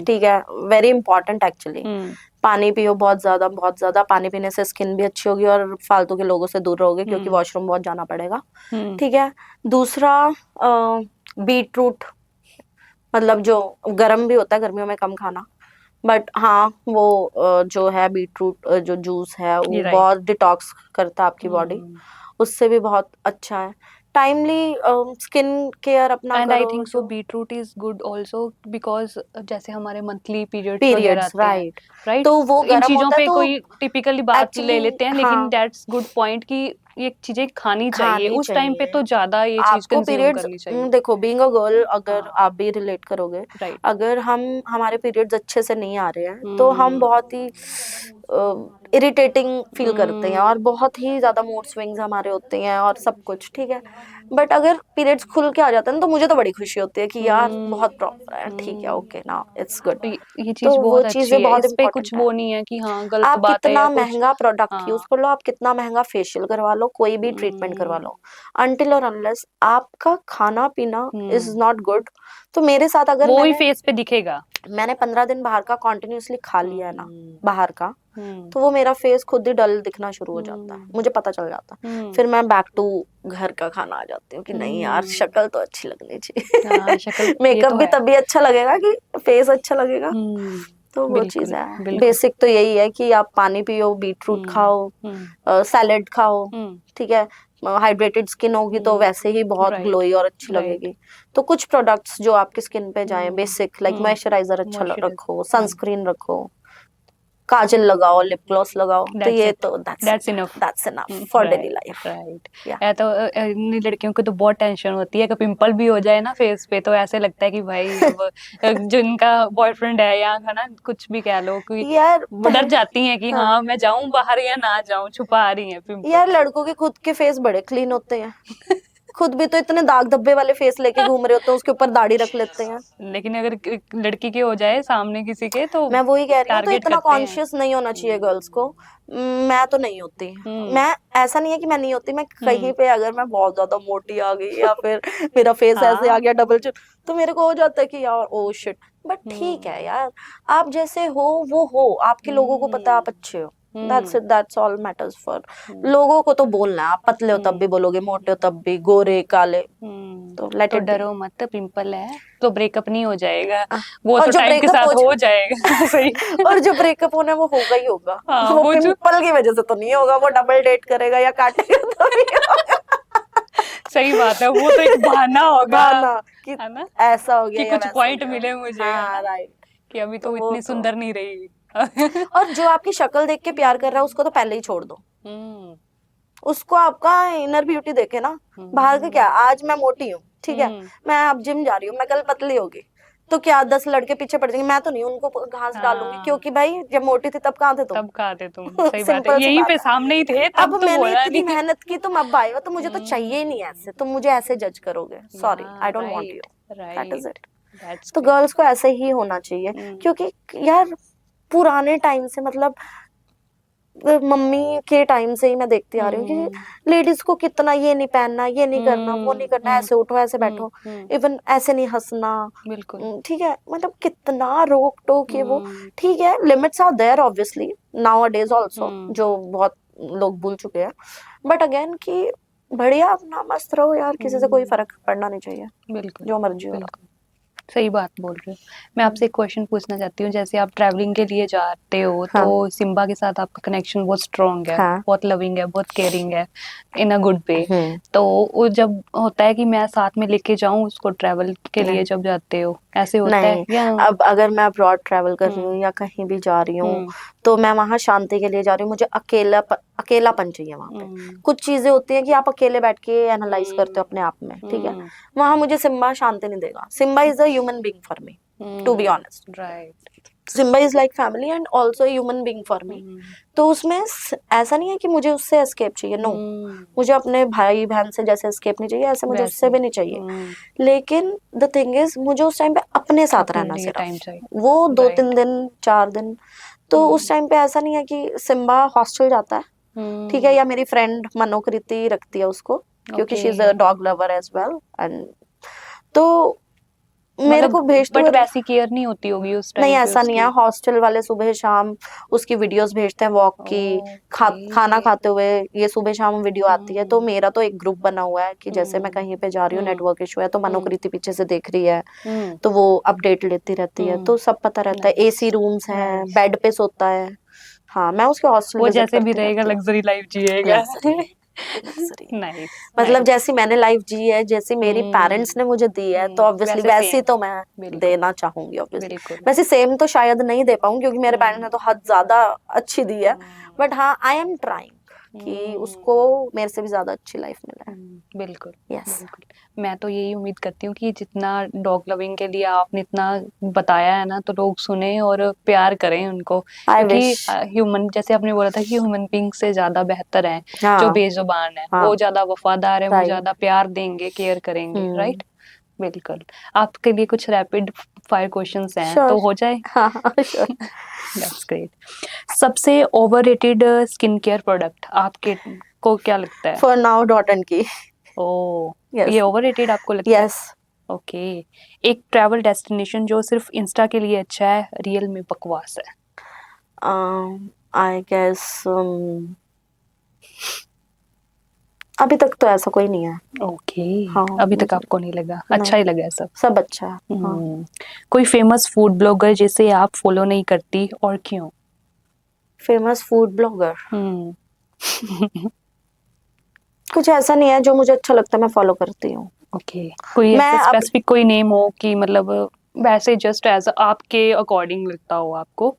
ठीक है, वेरी इंपॉर्टेंट एक्चुअली। पानी पियो, बहुत ज्यादा, बहुत ज्यादा पानी पीने से स्किन भी अच्छी होगी और फालतू के लोगों से दूर रहोगे, क्योंकि वॉशरूम बहुत जाना पड़ेगा, ठीक है। दूसरा, बीट रूट, मतलब जो गर्म भी होता है, गर्मियों में कम खाना, बट हाँ वो जो है बीट रूट जो जूस है वो बहुत डिटॉक्स करता है आपकी बॉडी, उससे भी बहुत अच्छा है। टाइमली स्किन केयर अपना एंड आई करो। Think so beetroot is good also because जैसे हमारे मंथली पीरियड्स वगैरह पीरियड्स, आते हैं, राइट, राइट, तो वो इन गर्म चीजों होता है पे तो कोई टिपिकली बात ले एक्चुअली लेते हैं, लेकिन हाँ, दैट्स गुड पॉइंट कि ये चीजें खानी चाहिए खानी उस टाइम पे, चाहिए तो ज्यादा ये चीज आपको। कंज्यूम पीरियड्स, करनी चाहिए। देखो बीइंग अ गर्ल, अगर आप भी रिलेट करोगे, राइट, अगर हमारे पीरियड्स अच्छे से नहीं आ रहे हैं तो हम बहुत ही इरिटेटिंग फील करते हैं और बहुत ही ज्यादा मूड स्विंग्स हमारे होते हैं और सब कुछ, ठीक है। बट अगर पीरियड्स खुल के आ जाते हैं तो मुझे तो बड़ी खुशी होती है कि यार बहुत प्रॉपर है, ठीक है, ओके नाउ इट्स गुड। तो ये तो चीज वो बहुत अच्छी चीजें है, बहुत इस पे इंपॉर्टेंट कुछ है। वो नहीं है कि हाँ गलत आप बात है या कितना कुछ। महंगा प्रोडक्ट यूज हाँ, कर लो, आप कितना महंगा फेशियल करवा लो, कोई भी ट्रीटमेंट करवा लो, अनटिल और अनलेस आपका खाना पीना इज नॉट गुड, तो मेरे साथ अगर वो ही फेस पे दिखेगा। मैंने 15 दिन बाहर का कॉन्टिन्यूसली खा लिया है ना, बाहर का, तो वो मेरा फेस खुद ही डल दिखना शुरू हो जाता है, मुझे पता चल जाता है। फिर मैं बैक टू घर का खाना आ जाती हूँ कि नहीं यार शक्ल तो अच्छी लगनी चाहिए। शक्ल मेकअप भी तभी अच्छा लगेगा कि फेस अच्छा लगेगा, तो वो चीज है। बेसिक तो यही है कि आप पानी पियो, बीट रूट खाओ, सैलेड खाओ, ठीक है, हाइड्रेटेड स्किन होगी तो वैसे ही बहुत ग्लोई और अच्छी लगेगी। तो कुछ प्रोडक्ट्स जो आपकी स्किन पे जाएं, बेसिक लाइक मॉइस्चराइजर अच्छा रखो, सनस्क्रीन रखो, काजल लगाओ, लिप ग्लॉस लगाओ, तो ये तो that's enough for daily life. Right. या तो इन लड़कियों को तो बहुत टेंशन होती है कि पिंपल भी हो जाए ना फेस पे, तो ऐसे लगता है कि भाई अब जिनका बॉयफ्रेंड है या है ना कुछ भी कह लो कि यार वो डर जाती हैं कि हाँ मैं जाऊं बाहर या ना जाऊं, छुपा रही हैं पिंपल। यार लड़कों के खुद के फेस बड़े क्लीन होते हैं, खुद भी तो इतने दाग धब्बे वाले फेस लेके घूम रहे होते हैं, उसके ऊपर दाढ़ी रख लेते हैं। लेकिन अगर लड़की के हो जाए सामने किसी के तो मैं वही कह रही हूँ, तो टारगेट इतना करते हैं। कॉन्शियस नहीं होना चाहिए गर्ल्स को। मैं तो नहीं होती। हम्म मैं, ऐसा नहीं है कि मैं नहीं होती, मैं कहीं हम्म पे अगर मैं बहुत ज्यादा मोटी आ गई या फिर मेरा फेस ऐसे आ हाँ गया डबल चिन, तो मेरे को हो जाता है कि यार ओ शिट। बट ठीक हम्म है यार, आप जैसे हो वो हो, आपके लोगों को पता है आप अच्छे हो। That's hmm it, that's all matters for. Hmm लोगों को तो बोलना है, आप पतले हो तब भी हम्म बोलोगे, मोटे हो तब भी, गोरे काले, तो लेट तो इट बी। डरो मत, पिंपल है तो ब्रेकअप नहीं हो जाएगा, वो और तो जो टाइम के ब्रेकअप साथ हो हो जाएगा। सही। और जो ब्रेकअप होना है वो होगा ही होगा। हाँ वो वो जो पिंपल की वजह से तो नहीं होगा, वो डबल डेट करेगा या काटेगा तो नहीं होगा। सही बात है, वो तो एक बहाना होगा, बहाना कि है ना, ऐसा हो गया कि या कुछ वैसा हो पॉइंट गया। मिले मुझे, है हाँ ना, राइट। कि अभी तो तो वो इतनी तो, सुंदर नहीं रही। और जो आपकी शक्ल देख के प्यार कर रहा है उसको तो पहले ही छोड़ दो। हम्म उसको आपका इनर ब्यूटी देखे ना। बाहर का क्या, हम्म आज मैं मोटी हूँ ठीक है, हम्म मैं अब जिम जा रही हूँ, मैं कल पतली होगी, तो क्या 10 लड़के पीछे पड़ जाएंगे? मैं तो नहीं उनको घास डालूंगी, हाँ क्योंकि भाई जब मोटी थी तब कहाँ थे तुम? तब कहा थे तुम, सही बात है, सिंपल सी यहीं बात पे है। सामने ही थे अब तब तो मैंने बोला इतनी नहीं। मेहनत की, तुम अब आए हो, तो मुझे तो चाहिए ही नहीं ऐसे, तुम मुझे ऐसे जज करोगे, सॉरी आई हाँ don't want you. Right that is right, it. That's तो ग्रेट। गर्ल्स को ऐसे ही होना चाहिए, क्योंकि यार पुराने टाइम से, मतलब मम्मी के टाइम से ही मैं देखती आ रही हूँ कि लेडीज को कितना ये नहीं पहनना, ये नहीं करना, वो नहीं करना, ऐसे उठो ऐसे बैठो, इवन ऐसे नहीं हंसना। बिल्कुल। ठीक है, मतलब कितना रोक टोक ये वो। हम्म ठीक है, limits are there obviously nowadays also, hmm जो बहुत लोग भूल चुके हैं। बट अगेन कि बढ़िया अपना मस्त रहो यार, किसी से कोई हम्म, फर्क पड़ना नहीं चाहिए, बिल्कुल जो मर्जी हो रहा। बिल्कुल, सही बात बोल रहे हो। मैं आपसे एक क्वेश्चन पूछना चाहती हूँ, जैसे आप ट्रैवलिंग के लिए जाते हो तो हाँ सिम्बा के साथ आपका कनेक्शन बहुत स्ट्रांग है, हाँ। बहुत लविंग है, बहुत केयरिंग है, इन अ गुड वे। हम्म। तो वो जब होता है कि मैं साथ में लेके जाऊं उसको ट्रैवल के लिए, नहीं जब जाते हो ऐसे होता है नहीं, या? अब अगर मैं अब्रॉड ट्रैवल कर रही हम्म हूँ या कहीं भी जा रही हूँ, हम्म तो मैं वहां शांति के लिए जा रही हूँ, मुझे अकेलापन चाहिए वहां पे। हम्म कुछ चीजें होती हैं कि आप अकेले बैठ के एनालाइज करते हम्म हो अपने आप में, ठीक है। हम्म वहां मुझे सिम्बा शांति नहीं देगा। Simba is a human being for me, to be honest. Right. Simba is like family and also human being for me. तो उसमें ऐसा नहीं है कि मुझे उससे एस्केप चाहिए, नो। मुझे अपने भाई बहन से जैसे एस्केप नहीं चाहिए, ऐसे मुझे वैसे उससे भी नहीं चाहिए। लेकिन द थिंग इज, मुझे उस टाइम पे अपने साथ अपने रहना, लिए टाइम सिर्फ चाहिए। वो दो राइट। तीन दिन 4 दिन। तो उस टाइम पे ऐसा नहीं है कि सिम्बा हॉस्टल जाता है, ठीक है, या मेरी फ्रेंड मनोकृति रखती है उसको, क्योंकि okay, she is a dog lover as well and, तो मेरे मतलब को भेजते बट हुए वैसी केयर नहीं होती होगी उस नहीं, टाइम पे ऐसा नहीं है। उसकी? हॉस्टल वाले सुबह शाम उसकी वीडियोस भेजते हैं वॉक की, खाना ओके। खाते हुए ये सुबह शाम वीडियो आती है। तो हम्म मेरा तो एक ग्रुप बना हुआ है कि जैसे मैं कहीं पे जा रही हूँ, हम्म नेटवर्क इशू है, तो हम्म मनोकृति पीछे से देख रही है, हम्म तो वो अपडेट लेती रहती है, तो सब पता रहता है। नाइस एसी रूम्स हैं, नाइस। बेड पे सोता है। हाँ, मैं उसके हॉस्टल वो विजिट जैसे भी करती रहेगा रहती हूँ। लग्जरी लाइफ जिएगा। Luxury, luxury. नाइस मतलब नाइस। जैसी मैंने लाइफ जी है, जैसी मेरी पेरेंट्स ने मुझे दी है, तो ऑब्वियसली वैसे वैसी सेम। तो मैं बिल्कुल देना चाहूंगी ऑब्वियसली। बिल्कुल। वैसे सेम तो शायद नहीं दे पाऊंगी, क्योंकि मेरे पेरेंट्स हम्म ने तो हद ज्यादा अच्छी दी है। हम्म बट हाँ, आई एम ट्राइंग कि उसको हम्म मेरे से भी ज्यादा अच्छी लाइफ मिले। बिल्कुल यस। बिल्कुल। मैं तो यही उम्मीद करती हूँ कि जितना डॉग लविंग के लिए आपने इतना बताया है ना, तो लोग सुने और प्यार करें उनको, आई क्योंकि विश। ह्यूमन, जैसे आपने बोला था कि ह्यूमन बींग से ज्यादा बेहतर है जो हाँ बेजुबान है, हाँ वो ज्यादा वफादार है, वो राइट। ज्यादा प्यार देंगे, केयर करेंगे, हम्म। राइट। बिल्कुल। आपके लिए कुछ रैपिड फायर क्वेश्चंस हैं श्योर। तो हो जाए? हाँ हाँ श्योर। That's great. सबसे ओवररेटेड स्किन केयर प्रोडक्ट आपके को क्या लगता है? फॉर नाउ डॉट एंड की। ओ, यस ये ओवररेटेड आपको लगता है? यस। ओके। एक ट्रैवल डेस्टिनेशन जो सिर्फ इंस्टा के लिए अच्छा है, रियल में बकवास है। आई गेस अभी तक तो ऐसा कोई नहीं है। ओके। हाँ अभी तक मुझे आपको नहीं लगा? नहीं, अच्छा ही लगा है सब? सब अच्छा है। हाँ, हम्म। कोई फेमस फूड ब्लॉगर जिसे आप फॉलो नहीं करती और क्यों? फेमस फूड ब्लॉगर हम्म। कुछ ऐसा नहीं है, जो मुझे अच्छा लगता है मैं फॉलो करती हूँ। ओके, कोई मैं ऐसे अब स्पेसिफिक कोई नेम हो कि मतलब वैसे जस्ट एज आपके अकॉर्डिंग लगता हो आपको,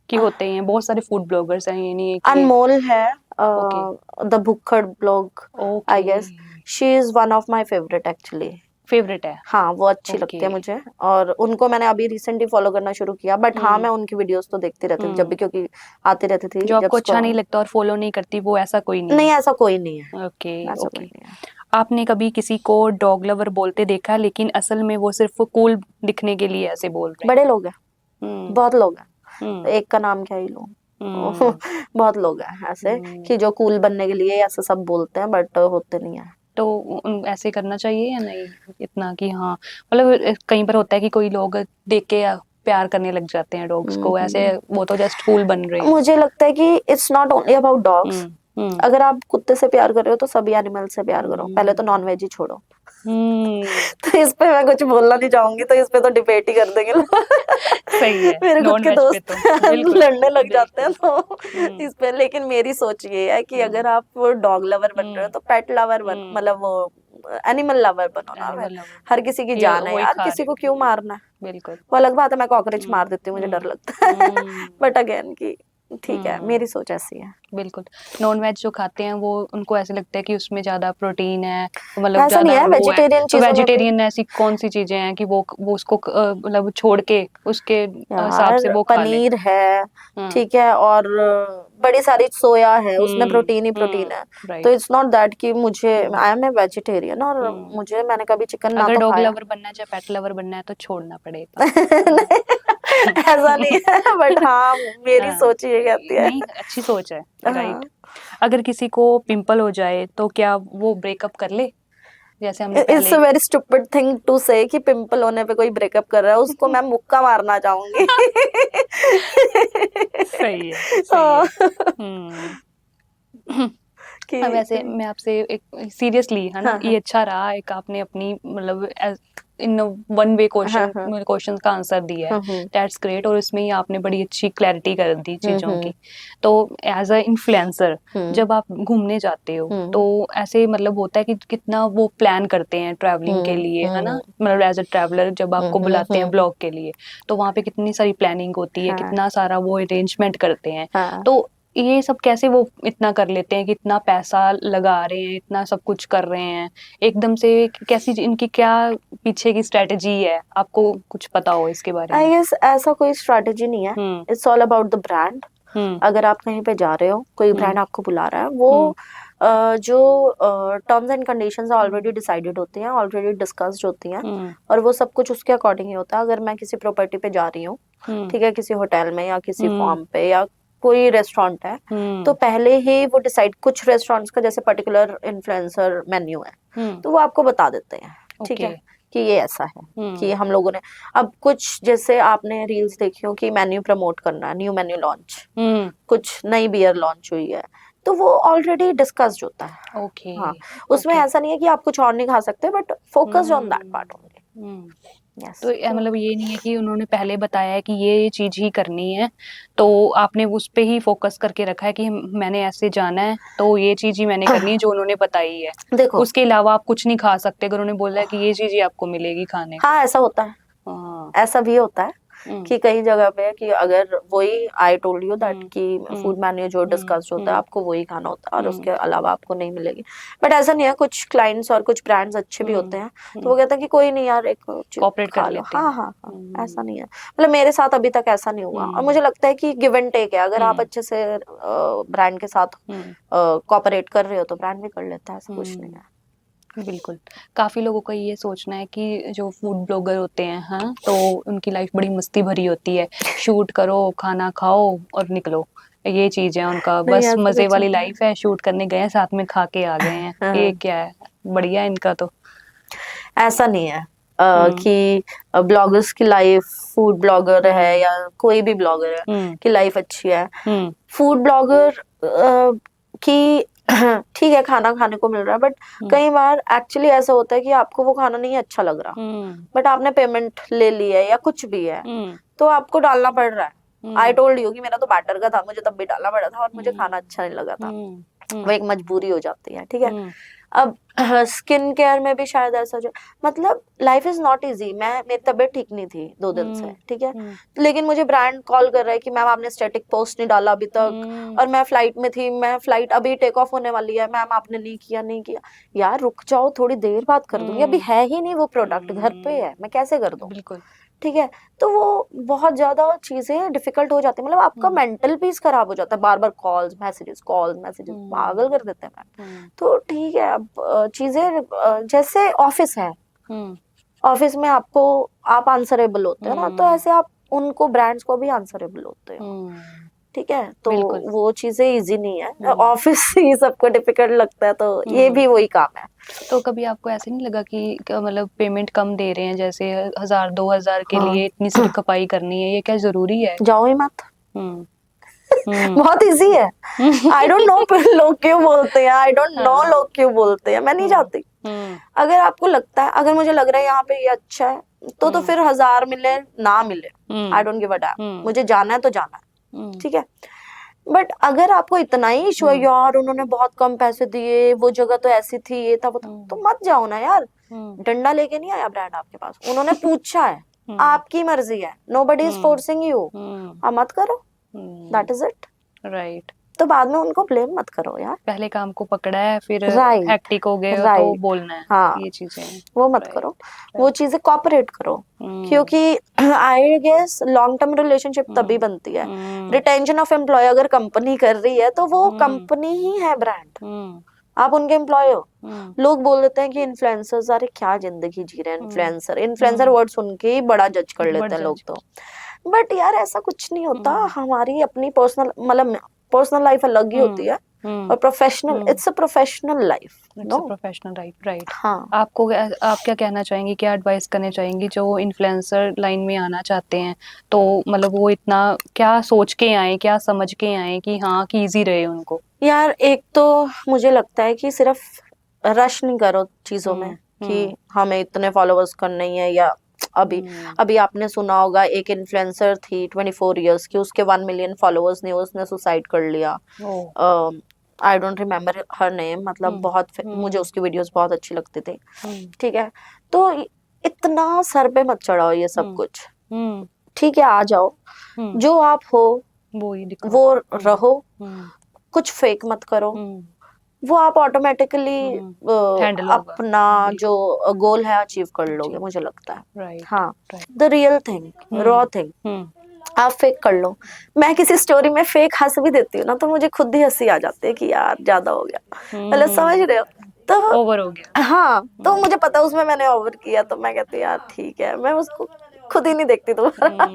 कि होते हैं बहुत सारे फूड ब्लॉगर्स हैं, ये नहीं है कि? अनमोल है, okay the Bhukkad blog, I okay. Guess she is one of my favourite actually. Favourite है। हाँ, वो अच्छी लगती ओके। है मुझे, और उनको मैंने अभी रिसेंटली फॉलो करना शुरू किया। बट हाँ, हम्म मैं उनकी वीडियोस तो देखती रहती थी जब भी, हम्म क्योंकि आती रहती थी जो जब आपको अच्छा नहीं scroll- लगता और फॉलो नहीं करती, वो ऐसा कोई नहीं नहीं, है? ऐसा कोई नहीं है, ओके ऐसा कोई ओके। नहीं है। आपने कभी किसी को डॉग लवर बोलते देखा है, लेकिन असल में वो सिर्फ कूल दिखने के लिए ऐसे बोल रहे बड़े लोग हैं, हैं? बहुत लोग हैं। हम्म एक का नाम क्या ही लूं। हम्म बहुत लोग हैं ऐसे हम्म। कि जो कूल बनने के लिए ऐसे सब बोलते हैं, बट होते नहीं है। तो ऐसे करना चाहिए या नहीं इतना कि हाँ, मतलब कई बार होता है कि कोई लोग देख के प्यार करने लग जाते हैं डॉग्स को, ऐसे वो तो जस्ट कूल बन रहे हैं। मुझे लगता है कि it's not only about dogs. Hmm अगर आप कुत्ते से प्यार कर रहे हो तो सभी एनिमल से प्यार करो, पहले तो हम्म नॉन वेज ही छोड़ो। हम्म। तो इस पे मैं कुछ बोलना नहीं चाहूंगी, तो इस पे तो डिबेट ही कर देंगे लोग। सही है, मेरे खुद नॉन के वेज पे दोस्त तो बिल्कुल लड़ने लग जाते हैं बिल्कुल। तो इस पे। लेकिन मेरी सोच ये है कि अगर आप वो डॉग लवर बन रहे हो तो पेट लवर बन, मतलब वो एनिमल लवर बनो ना। एनिमल लवर हर बनो किसी की कि जान है वही यार, खा किसी रहे को हो। क्यों मारना है। बिल्कुल। वो अलग बात है, मैं कॉकरोच हम्म मार देती हूँ, मुझे डर हम्म लगता है। हम्म बट अगेन की ठीक है, हम्म। मेरी सोच ऐसी है। बिल्कुल। नॉन वेज जो खाते हैं वो उनको ऐसे लगता है कि उसमें ज्यादा प्रोटीन है, मतलब ऐसा नहीं ज्यादा है, वो है। वेजिटेरियन तो चीजों में भी वेजिटेरियन ऐसी कौन सी चीजें हैं कि वो उसको मतलब छोड़ के उसके हिसाब से यार वो खा ले? पनीर है, हाँ। ठीक है, और बड़ी सारी सोया है, उसमें प्रोटीन ही प्रोटीन है। तो राइट। इट्स नॉट दैट कि मुझे, आई एम ए वेजिटेरियन और मुझे, मैंने कभी चिकन ना अगर तो डॉग खाया। लवर बनना है चाहे पेट लवर बनना है तो छोड़ना पड़ेगा। ऐसा नहीं है, बट हाँ मेरी हाँ, सोच ये कहती है। नहीं अच्छी सोच है। राइट। हाँ, अगर किसी को पिंपल हो जाए तो क्या वो ब्रेकअप कर ले, जैसे हमने इट्स पहले? A very stupid thing to say कि पिंपल होने पे कोई ब्रेकअप कर रहा है, उसको मैं मुक्का मारना चाहूंगी। सही है सही है। हाँ, हम्म। अब कि वैसे मैं आपसे एक सीरियसली है ना, हाँ ये हाँ अच्छा रहा एक आपने अपनी मतलब इन वन वे हाँ हाँ क्वेश्चन का आंसर दिया है। हम्म दैट्स ग्रेट। और इसमें ही आपने बड़ी अच्छी क्लैरिटी कर दी चीजों हम्म की। तो एज अ इन्फ्लुएंसर हम्म जब आप घूमने जाते हो हम्म तो ऐसे मतलब होता है कि कितना वो प्लान करते हैं ट्रैवलिंग के हम्म लिए, है ना? हम्म मतलब एज अ ट्रैवलर जब आपको बुलाते हैं हम्म, ब्लॉग के लिए, तो वहाँ पे कितनी सारी प्लानिंग होती है, हाँ कितना सारा वो अरेंजमेंट करते हैं। हाँ। तो ये सब कैसे वो इतना कर लेते हैं कि इतना पैसा लगा रहे हैं, इतना सब कुछ कर रहे हैं एकदम से? कैसी इनकी क्या पीछे की स्ट्रेटजी है, आपको कुछ पता हो इसके बारे आई में? गेस ऐसा कोई स्ट्रैटेजी नहीं है, hmm it's all about the brand. Hmm अगर आप कहीं पे जा रहे हो, कोई हम्म ब्रांड आपको बुला रहा है, वो हम्म जो terms and conditions already decided होती हैं, ऑलरेडी डिस्कस्ड होती हैं, हम्म और वो सब कुछ उसके अकॉर्डिंग ही होता है। अगर मैं किसी प्रॉपर्टी पे जा रही हूँ, हम्म ठीक है, किसी होटल में या किसी हम्म फार्म पे या कोई रेस्टोरेंट है, तो हम्म पहले ही वो डिसाइड, कुछ रेस्टोरेंट्स का जैसे पर्टिकुलर इन्फ्लुएंसर मेन्यू है, हम्म। तो वो आपको बता देते हैं, ठीक ओके। है, कि ये ऐसा है, कि हम्म हम लोगों ने, अब कुछ जैसे आपने रील्स देखी हो कि मेन्यू प्रमोट करना, न्यू मेन्यू लॉन्च, हम्म। कुछ नई बियर लॉन्च हुई है, तो वो ऑलरेडी डिस्कस्ड होता है। ओके हाँ, उसमें ओके। ऐसा नहीं है कि आप कुछ और नहीं खा सकते, but focused on that part only. Hmm. Yes, तो तो मतलब ये नहीं है कि उन्होंने पहले बताया है कि ये चीज ही करनी है, तो आपने उस पे ही फोकस करके रखा है कि मैंने ऐसे जाना है तो ये चीज ही मैंने करनी है जो उन्होंने बताई है। देखो, उसके अलावा आप कुछ नहीं खा सकते अगर उन्होंने बोला है कि ये चीज ही आपको मिलेगी खाने को। हाँ ऐसा होता है, हाँ। ऐसा भी होता है हम्म कि कई जगह पे कि अगर वही, आई टोल्ड यू दैट, हम्म कि हम्म फूड मेन्यू जो हम्म डिस्कस्ड होता है हम्म आपको वही खाना होता है और हम्म उसके अलावा आपको नहीं मिलेगी। बट ऐसा नहीं है, कुछ क्लाइंट्स और कुछ ब्रांड्स अच्छे भी होते हैं, तो वो कहते हैं कि कोई नहीं यार, एक चीज कॉपरेट कर खा लो। लेते हाँ हैं। हाँ हाँ, ऐसा हम्म नहीं है, मतलब मेरे साथ अभी तक ऐसा नहीं हुआ, और हम्म मुझे लगता है कि गिव एंड टेक है। अगर आप हम्म अच्छे से ब्रांड के साथ हम्म कॉपरेट कर रहे हो तो ब्रांड भी कर लेता है, ऐसा कुछ नहीं हम्म। है। बिल्कुल। काफी लोगों का ये सोचना है कि जो फूड ब्लॉगर होते हैं, हाँ, तो उनकी लाइफ बड़ी मस्ती भरी होती है, शूट करो खाना खाओ और निकलो, ये चीज है उनका, नहीं बस ऐसा मजे कुछ वाली नहीं है। लाइफ है, शूट करने गए हैं, साथ में खा के आ गए हैं, ये हाँ, क्या है? बढ़िया है इनका तो। ऐसा नहीं है हम्म कि ब्लॉगर्स की लाइफ, फूड ब्लॉगर है हम्म या कोई भी ब्लॉगर है हम्म की लाइफ अच्छी है। हम्म फूड ब्लॉगर की ठीक है, खाना खाने को मिल रहा है, बट हम्म कई बार एक्चुअली ऐसा होता है कि आपको वो खाना नहीं अच्छा लग रहा, हम्म बट आपने पेमेंट ले ली है या कुछ भी है, हम्म तो आपको डालना पड़ रहा है। आई हम्म टोल्ड यू कि मेरा तो बैटर का था, मुझे तब भी डालना पड़ा था और मुझे हम्म खाना अच्छा नहीं लगा था। हम्म वो हम्म एक मजबूरी हो जाती है, ठीक है। हम्म अब स्किन केयर में भी शायद ऐसा जो, मतलब लाइफ इज नॉट इजी। मेरी तबीयत ठीक नहीं थी 2 दिन से, हम्म ठीक है, हम्म लेकिन मुझे ब्रांड कॉल कर रहा है कि मैम आपने स्टैटिक पोस्ट नहीं डाला अभी तक, हम्म और मैं फ्लाइट में थी, मैं फ्लाइट अभी टेक ऑफ होने वाली है, मैम आपने नहीं किया, नहीं किया। यार रुक जाओ, थोड़ी देर बात कर दूंगी, अभी हम्म है ही नहीं वो प्रोडक्ट, घर पे है, मैं कैसे कर दूं। बिल्कुल ठीक है, तो वो बहुत ज्यादा चीजें डिफिकल्ट हो जाती है, मतलब आपका मेंटल पीस खराब हो जाता है, बार बार कॉल्स मैसेजेस पागल कर देते हैं। तो ठीक है, अब चीजें जैसे ऑफिस है, ऑफिस में आपको आप आंसरेबल होते हो ना, तो ऐसे आप उनको ब्रांड्स को भी आंसरेबल होते हो, ठीक है। तो बिल्कुल। वो चीजें इजी नहीं है, ऑफिस ही सबको डिफिकल्ट लगता है, तो ये भी वही काम है। तो कभी आपको ऐसे नहीं लगा कि मतलब पेमेंट कम दे रहे हैं, जैसे 1000-2000 के लिए इतनी सिर खपाई करनी है, ये क्या जरूरी है? जाओ ही मत। हम्म बहुत इजी है। आई डोंट नो लोग क्यों बोलते हैं, आई डोंट नो लोग क्यों बोलते हैं, मैं नहीं जाती। अगर आपको लगता है, अगर मुझे लग रहा है यहाँ पे ये अच्छा है, तो फिर 1000 मिले ना मिले, I don't give a dam, मुझे जाना है तो जाना है, ठीक है। बट अगर आपको इतना ही इशू है, यार उन्होंने बहुत कम पैसे दिए, वो जगह तो ऐसी थी, ये था वो था, तो मत जाओ ना यार। डंडा लेके नहीं आया ब्रांड आपके पास, उन्होंने पूछा है, आपकी मर्जी है, नोबडी इज फोर्सिंग यू, आप मत करो, दैट इज इट, राइट। तो बाद में उनको ब्लेम मत करो यार। पहले काम को पकड़ा है, फिर राइट, हेक्टिक हो गए हो तो राइट, बोलना है, हाँ, ये चीजें वो मत करो, वो चीजें कॉपरेट करो, क्योंकि I guess long term relationship तभी बनती है। रिटेंशन ऑफ एम्प्लॉय अगर कंपनी कर रही है, तो वो कंपनी ही है ब्रांड, आप उनके एम्प्लॉय हो। लोग बोल देते हैं कि इन्फ्लुएंसर्स, अरे क्या जिंदगी जी रहे हैं इन्फ्लुएंसर, इन्फ्लुएंसर वर्ड सुन के ही बड़ा जज कर लेते हैं लोग, तो बट यार ऐसा कुछ नहीं होता। हमारी अपनी पर्सनल, मतलब पर्सनल लाइफ अलग ही होती है, और professional, it's a professional life, no professional life, right. हाँ। आप क्या कहना चाहेंगी, क्या एडवाइस करने चाहेंगी जो इन्फ्लुएंसर लाइन में आना चाहते हैं? तो मतलब वो इतना क्या सोच के आए, क्या समझ के आए कि हाँ कि इजी रहे उनको? यार एक तो मुझे लगता है कि सिर्फ रश नहीं करो चीजों में, कि हमें इतने फॉलोअर्स करने ही है, या अभी आपने सुना होगा, एक इन्फ्लुएंसर थी 24 इयर्स की, उसके 1 मिलियन फॉलोअर्स नहीं, उसने सुसाइड कर लिया। I don't remember her name, मतलब बहुत मुझे उसकी वीडियोस बहुत अच्छी लगती थी, ठीक है। तो इतना सर पे मत चढ़ाओ ये सब कुछ, ठीक है, आ जाओ, जो आप हो वो रहो, कुछ फेक मत करो, वो आप ऑटोमेटिकली अपना जो गोल है अचीव कर लोगे, मुझे लगता है। हाँ, the real thing, raw thing आप फेक कर लो। मैं किसी स्टोरी में फेक हंस भी देती हूँ ना, तो मुझे खुद ही हंसी आ जाती है कि यार ज्यादा हो गया, मतलब समझ रहे हो, तो ओवर हो गया। हाँ, तो मुझे पता उसमें मैंने ओवर किया, तो मैं कहती यार ठीक है, मैं उसको खुद ही नहीं देखती दोबारा।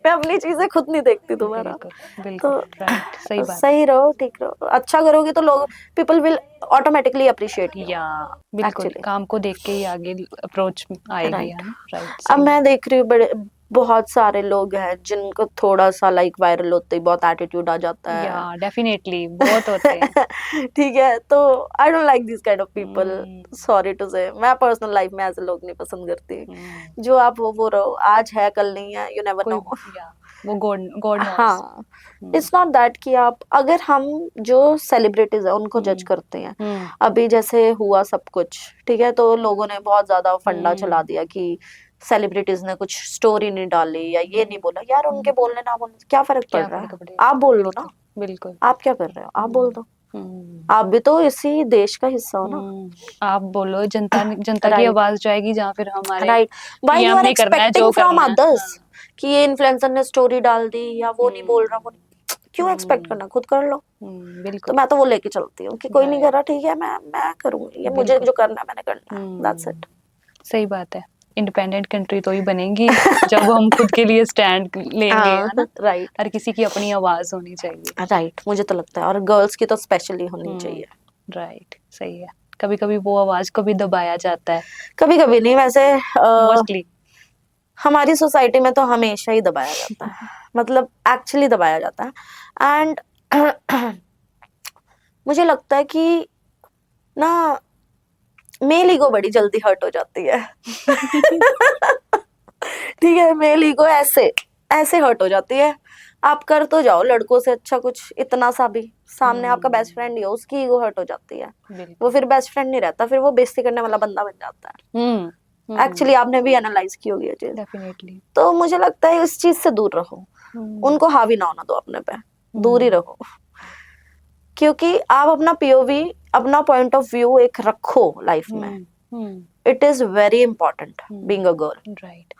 मैं अपनी चीजें खुद नहीं देखती दोबारा। बिल्कुल, राइट, सही बात। सही रहो, ठीक रहो, अच्छा करोगे तो लोग, people will automatically appreciate you. या बिल्कुल, काम को देख के ही आगे अप्रोच आएगी, है ना, राइट। अब मैं देख रही हूँ बहुत सारे लोग हैं जिनको थोड़ा सा लाइक वायरल होते ही बहुत एटीट्यूड आ जाता है। या डेफिनेटली बहुत होते हैं। ठीक है, तो I don't like this kind of people, sorry to say. मैं पर्सनल लाइफ में ऐसे लोग नहीं पसंद करती। जो आप हो वो रहो, आज है कल नहीं है, यू नेवर नो, वो गॉड नोस। हाँ, इट्स नॉट दैट कि आप, अगर हम जो सेलिब्रिटीज है उनको जज करते हैं, अभी जैसे हुआ सब कुछ, ठीक है, तो लोगों ने बहुत ज्यादा फंडा चला दिया कि सेलिब्रिटीज ने कुछ स्टोरी नहीं डाली या ये नहीं बोला। यार उनके बोलने ना बोलने क्या फर्क पड़ रहा है, आप बोल लो ना। बिल्कुल, आप क्या कर रहे हो, आप बोल दो, आप भी तो इसी देश का हिस्सा हो ना। आप बोलो, जनता की आवाज जाएगी जहाँ, फिर हमारे right, why you are expecting from others कि ये इन्फ्लुएंसर ने स्टोरी डाल दी या वो नहीं बोल रहा, वो क्यों एक्सपेक्ट करना, खुद कर लो। बिल्कुल, तो मैं तो वो लेके चलती हूँ कि कोई नहीं कर रहा, ठीक है, मैं करूंगी, ये मुझे जो करना है मैंने करना है, दैट्स इट। सही बात है। इंडिपेंडेंट कंट्री तो ही बनेगी जब हम खुद के लिए स्टैंड लेंगे, है ना, राइट। हर किसी की अपनी आवाज होनी चाहिए, राइट, मुझे तो लगता है, और गर्ल्स की तो स्पेशली होनी चाहिए। राइट, सही है। कभी कभी वो आवाज को भी दबाया जाता है, कभी कभी नहीं, वैसे मोस्टली हमारी सोसाइटी में तो हमेशा ही दबाया जाता है, मतलब एक्चुअली दबाया जाता है। एंड मुझे लगता है कि ना, मेल ईगो बड़ी जल्दी हर्ट हो जाती है। ठीक है, मेल ईगो ऐसे हर्ट हो जाती है। आप कर तो जाओ लड़कों से अच्छा कुछ, इतना सा भी, सामने आपका बेस्ट फ्रेंड ही हो, उसकी ईगो हर्ट हो जाती है, वो फिर बेस्ट फ्रेंड नहीं रहता, फिर वो बेइज्जती करने वाला बंदा बन जाता है। एक्चुअली आपने भी एनालाइज की होगी ये चीज, डेफिनेटली। तो मुझे लगता है इस चीज से दूर रहो, उनको हावी ना होना दो अपने पे, दूर ही रहो, क्योंकि आप अपना पीओवी, अपना पॉइंट ऑफ व्यू एक रखो लाइफ में, it is very important being a girl, right.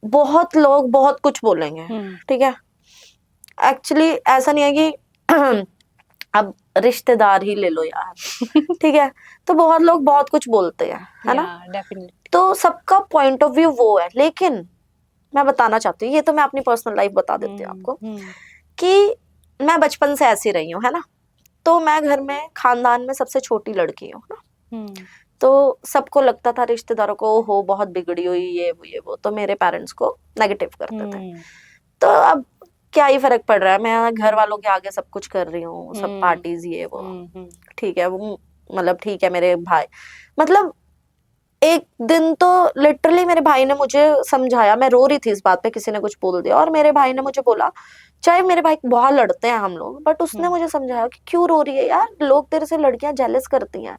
बहुत लोग बहुत कुछ बोलेंगे, ठीक है। एक्चुअली ऐसा नहीं है कि अब रिश्तेदार ही ले लो यार, ठीक है, तो बहुत लोग बहुत कुछ बोलते हैं, है ना। डेफिनेटली। तो सबका पॉइंट ऑफ व्यू वो है, लेकिन मैं बताना चाहती हूँ, ये तो मैं अपनी पर्सनल लाइफ बता देती हूँ आपको, कि मैं बचपन से ऐसी रही हूँ, है ना। तो मैं घर में खानदान में सबसे छोटी लड़की हूँ ना, तो सबको लगता था रिश्तेदारों को, हो बहुत बिगड़ी हुई ये वो, तो मेरे पेरेंट्स को नेगेटिव करते थे। तो अब क्या ही फर्क पड़ रहा है, मैं घर वालों के आगे सब कुछ कर रही हूँ, सब पार्टीज ये वो, ठीक है, वो मतलब ठीक है। मेरे भाई, मतलब एक दिन तो लिटरली मेरे भाई ने मुझे समझाया, मैं रो रही थी इस बात पे, किसी ने कुछ बोल दिया, और मेरे भाई ने मुझे बोला, चाहे मेरे भाई बहुत लड़ते हैं हम लोग, बट उसने मुझे समझाया कि क्यों रो रही है यार, लोग तेरे से लड़कियां जेलस करती हैं,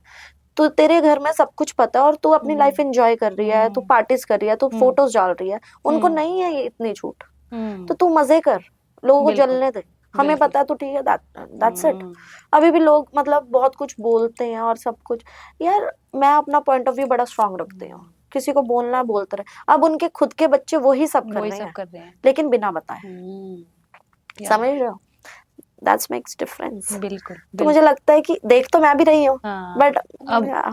तो तेरे घर में सब कुछ पता है और तू अपनी लाइफ एंजॉय कर रही है, तू पार्टीज कर रही है, तू फोटोज डाल रही है, उनको नहीं है ये इतनी छूट, तो तू मजे कर, लोगों को जलने दे, हमें पता है, तो ठीक है, दैट्स इट। अभी भी लोग मतलब बहुत कुछ बोलते हैं और सब कुछ, यार मैं अपना पॉइंट ऑफ व्यू बड़ा स्ट्रांग रखती हूँ, किसी को बोलना है बोलते रहे, अब उनके खुद के बच्चे वही सब कर रहे हैं, लेकिन बिना बताए, समझ रहे हो, दैट्स मेक्स डिफरेंस। बिल्कुल। तो मुझे लगता है कि देख तो मैं भी रही हूँ, बट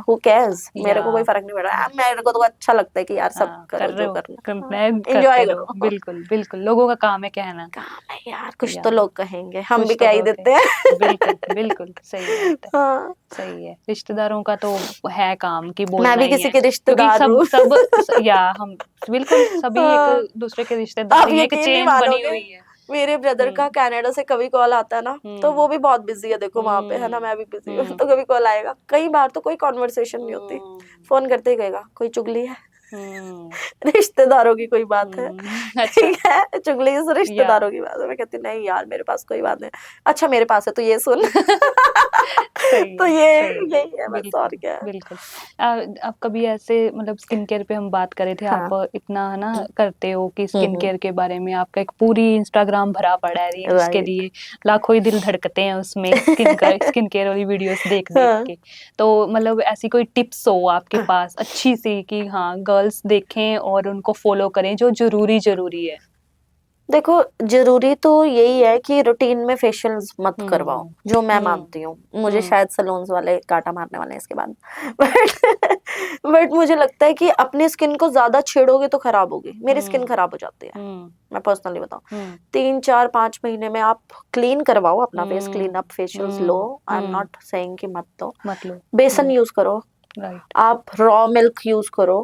हु केयर्स, मेरे को कोई फर्क नहीं पड़ रहा है, मेरे को तो अच्छा लगता है कि यार सब करो जो करना, एंजॉय करो। बिल्कुल बिल्कुल, लोगों का काम है कहना, काम है यार, कुछ तो लोग कहेंगे, हम भी कह ही देते हैं। बिल्कुल बिल्कुल, सही बात है। हाँ। सही है, रिश्तेदारों का तो है काम कि बोलना मैं भी किसी के रिश्तेदार हूँ, सब या हम बिल्कुल सभी एक दूसरे के रिश्तेदार हैं, एक चेन बनी हुई है। मेरे ब्रदर का कनाडा से कभी कॉल आता है ना, तो वो भी बहुत बिजी है, देखो वहां पे, है ना, मैं भी बिजी हूँ, तो कभी कॉल आएगा, कई बार तो कोई कॉन्वर्सेशन नहीं होती, फोन करते ही कहेगा कोई चुगली है, रिश्तेदारों की कोई बात है, ठीक है, चुगली से रिश्तेदारों की बात है, मैं कहती नहीं यार मेरे पास कोई बात नहीं, अच्छा मेरे पास है तो ये सुन। तो ये यही है बस, और क्या है। बिल्कुल। आप कभी ऐसे मतलब स्किन केयर पे हम बात कर रहे थे, आप इतना है ना करते हो कि स्किन केयर के बारे में आपका एक पूरी इंस्टाग्राम भरा पड़ा है रील्स के लिए, लाखों ही दिल धड़कते हैं उसमें स्किन केयर वाली वीडियोस देख देख के। तो मतलब ऐसी कोई टिप्स हो आपके पास अच्छी सी कि हाँ गर्ल्स देखें और उनको फॉलो करें, जो जरूरी है? देखो जरूरी तो यही है कि रूटीन में फेशियल्स मत करवाओ, जो मैं मानती हूँ, मुझे शायद सैलून्स वाले कांटा मारने वाले हैं इसके बाद, बट मुझे लगता है कि अपनी स्किन को ज्यादा छेड़ोगे तो खराब होगी, मेरी स्किन खराब हो जाती है, मैं पर्सनली बताऊं, 3-4-5 महीने में आप क्लीन करवाओ अपना face, clean up facials low, I am not saying कि मत लो, बेसन यूज करो, आप रॉ मिल्क यूज करो,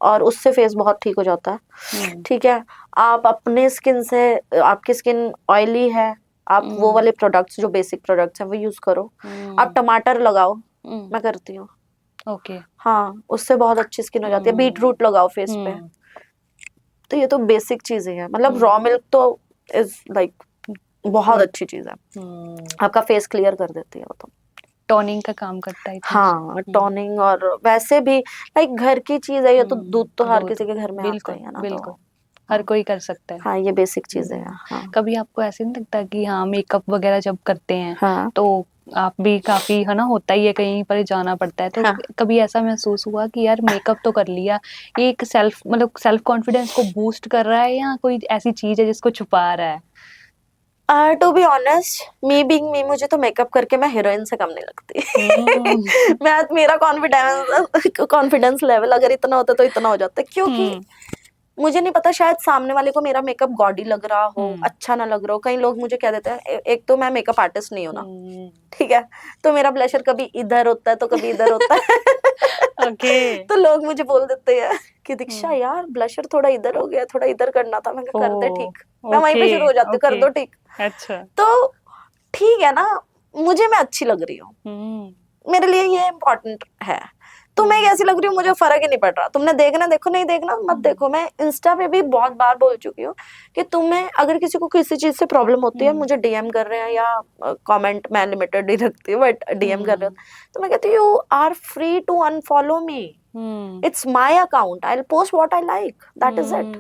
और उससे फेस बहुत ठीक हो जाता है, ठीक है। आप अपने स्किन से, आपकी स्किन ऑयली है, आप वो वाले प्रोडक्ट्स जो बेसिक प्रोडक्ट्स हैं वो यूज करो, आप टमाटर लगाओ, मैं करती हूँ, ओके, हाँ उससे बहुत अच्छी स्किन हो जाती है, बीट रूट लगाओ फेस पे, तो ये तो बेसिक चीजें हैं, मतलब रॉ मिल्क तो इज लाइक बहुत अच्छी चीज है, आपका फेस क्लियर कर देती है वो, तो टोनिंग का काम करता है। हाँ टोनिंग, और वैसे भी लाइक घर की चीज है ये, तो दूध तो हर किसी के घर में आता ही है ना, बिल्कुल हर कोई कर सकता है, हाँ ये बेसिक चीजें हैं। हाँ। कभी आपको ऐसे नहीं लगता कि हाँ मेकअप वगैरह जब करते हैं तो आप भी काफी है ना, होता ही है कहीं पर जाना पड़ता है, तो कभी ऐसा महसूस हुआ कि यार मेकअप तो कर लिया, ये एक सेल्फ कॉन्फिडेंस को बूस्ट कर रहा है या कोई ऐसी चीज है जिसको छुपा रहा है? To be honest, me being me, मुझे तो मेकअप करके मैं हीरोइन से कम नहीं लगती। मेरा कॉन्फिडेंस लेवल अगर इतना होता तो इतना हो जाता, क्योंकि मुझे नहीं पता, शायद सामने वाले को मेरा मेकअप गॉडी लग रहा हो, अच्छा ना लग रहा हो, कई लोग मुझे कह देते हैं, एक तो मैं मेकअप आर्टिस्ट नहीं हूँ ना, ठीक है, तो मेरा ब्लशर कभी इधर होता है तो कभी इधर होता है। okay. तो लोग मुझे बोल देते हैं कि दीक्षा यार ब्लशर थोड़ा इधर हो गया, थोड़ा इधर करना था, मैं कर दे ठीक, मैं वहीं पे शुरू हो जाती हूँ, कर दो ठीक, अच्छा, तो ठीक है ना, मुझे मैं अच्छी लग रही हूँ, मेरे लिए ये इम्पोर्टेंट है, तुम्हें कैसी लग रही हूँ मुझे फर्क ही नहीं पड़ रहा, तुमने देखना देखो, नहीं देखना मत देखो। मैं इंस्टा पे भी बहुत बार बोल चुकी हूँ कि तुम्हें अगर किसी को किसी चीज से प्रॉब्लम होती है, मुझे डीएम कर रहे हैं या कमेंट मैं लिमिटेड ही रखती हूँ, बट डीएम कर रहे हो तो मैं कहती हूँ you are free to unfollow me, it's my account, I will post what I like, that is it,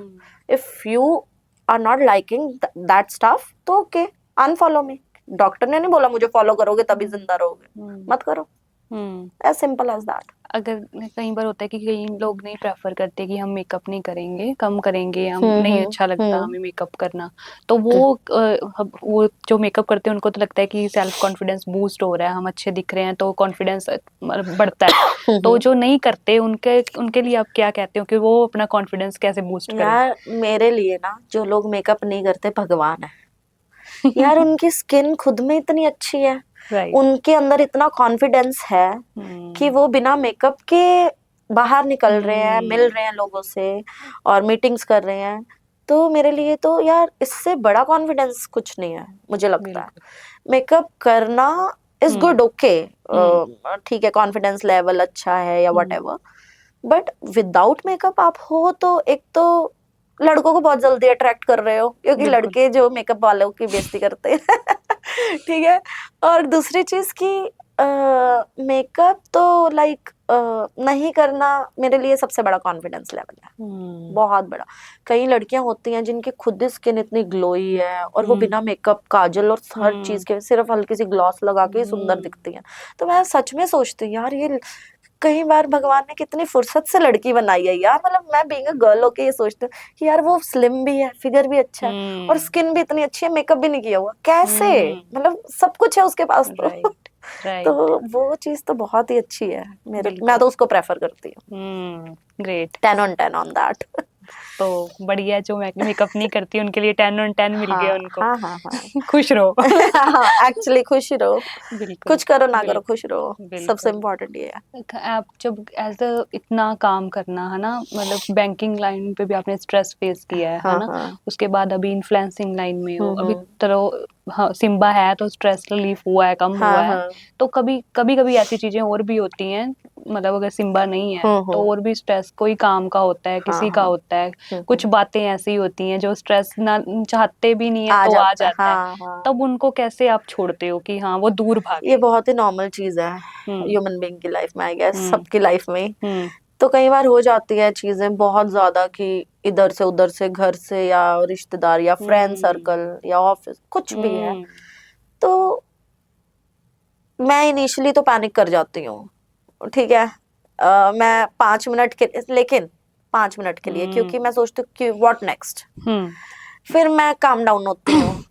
if you are not liking that stuff तो ओके अनफॉलो मी, डॉक्टर ने नहीं बोला मुझे फॉलो करोगे तभी जिंदा रहोगे, मत करो, as simple as that. अगर कई बार होता है कि कई लोग नहीं प्रेफर करते कि हम मेकअप नहीं करेंगे, कम करेंगे, हम नहीं अच्छा लगता हमें मेकअप करना, तो वो जो मेकअप करते हैं उनको तो लगता है कि सेल्फ कॉन्फिडेंस बूस्ट हो रहा है, हम अच्छे दिख रहे हैं तो कॉन्फिडेंस बढ़ता है। तो जो नहीं करते उनके उनके लिए आप क्या कहते हो कि वो अपना कॉन्फिडेंस कैसे बूस्ट करें? यार मेरे लिए ना जो लोग मेकअप नहीं करते भगवान है। यार उनकी स्किन खुद में इतनी अच्छी है, राइट। उनके अंदर इतना कॉन्फिडेंस है कि वो बिना मेकअप के बाहर निकल रहे हैं, मिल रहे हैं लोगों से और मीटिंग्स कर रहे हैं। तो मेरे लिए तो यार इससे बड़ा कॉन्फिडेंस कुछ नहीं है मुझे लगता है। बिल्कुल। मेकअप करना इज गुड, ओके, ठीक है, कॉन्फिडेंस लेवल अच्छा है या what ever, but without makeup आप हो तो एक तो लड़कों को बहुत जल्दी अट्रैक्ट कर रहे हो क्योंकि बिल्कुल। लड़के जो मेकअप वालों की बेइज्जती करते हैं ठीक है। और दूसरी चीज की मेकअप तो लाइक नहीं करना मेरे लिए सबसे बड़ा कॉन्फिडेंस लेवल है, बहुत बड़ा। कई लड़कियां होती हैं जिनकी खुद ही स्किन इतनी ग्लोई है और वो बिना मेकअप, काजल और हर चीज के सिर्फ हल्की सी ग्लॉस लगा के ही सुंदर दिखती हैं। तो मैं सच में सोचती हूँ यार ये कई बार भगवान ने कितनी फुर्सत से लड़की बनाई है यार। मतलब मैं बीइंग अ गर्ल होके ये सोचती हूँ कि यार वो स्लिम भी है, फिगर भी अच्छा है और स्किन भी इतनी अच्छी है, मेकअप भी नहीं किया हुआ, कैसे? मतलब सब कुछ है उसके पास तो राइट। तो वो चीज तो बहुत ही अच्छी है मेरे, बिल्कुल। मैं तो उसको प्रेफर करती हूँ। ग्रेट। 10 on 10 on that. तो बढ़िया, जो मेकअप नहीं करती उनके लिए 10 on 10 मिल गया हाँ उनको। हाँ हाँ हाँ खुश रहो। हाँ एक्चुअली खुश रहो, बिल्कुल। कुछ करो ना करो बिल्कुल। खुश रहो, सबसे बिल्कुल। इम्पोर्टेंट ये है। आप जब एज अ इतना काम करना है ना, मतलब बैंकिंग लाइन पे भी आपने स्ट्रेस फेस किया है हाँ ना, हाँ उसके बाद अभी इन्फ्लुएंसिंग लाइन में हो, अभी हम्म। चलो हाँ सिम्बा है तो स्ट्रेस रिलीफ हुआ है, कम हाँ हुआ है। हाँ तो कभी कभी कभी ऐसी चीजें और भी होती हैं, मतलब अगर सिम्बा नहीं है तो और भी स्ट्रेस कोई काम का होता है, हाँ किसी का हाँ होता है, कुछ बातें ऐसी होती हैं जो स्ट्रेस ना चाहते भी नहीं है आ तो आ जाता है, जाता है। हाँ हाँ। तब उनको कैसे आप छोड़ते हो कि हाँ वो दूर ये भागे? बहुत ही नॉर्मल चीज है हम्म। ह्यूमन बीइंग की लाइफ में, आई गेस हम्म। सबकी लाइफ में ही। हम्म। तो कई बार हो जाती है चीजें बहुत ज्यादा कि इधर से उधर से, घर से या रिश्तेदार या फ्रेंड सर्कल हम्म। या ऑफिस, कुछ भी है। हम्म। तो मैं इनिशियली तो पैनिक कर जाती हूँ, ठीक है। मैं 5 मिनट के, लेकिन 5 मिनट के लिए, क्योंकि मैं सोचती हूँ कि व्हाट नेक्स्ट। हम्म। फिर मैं काम डाउन होती हूँ,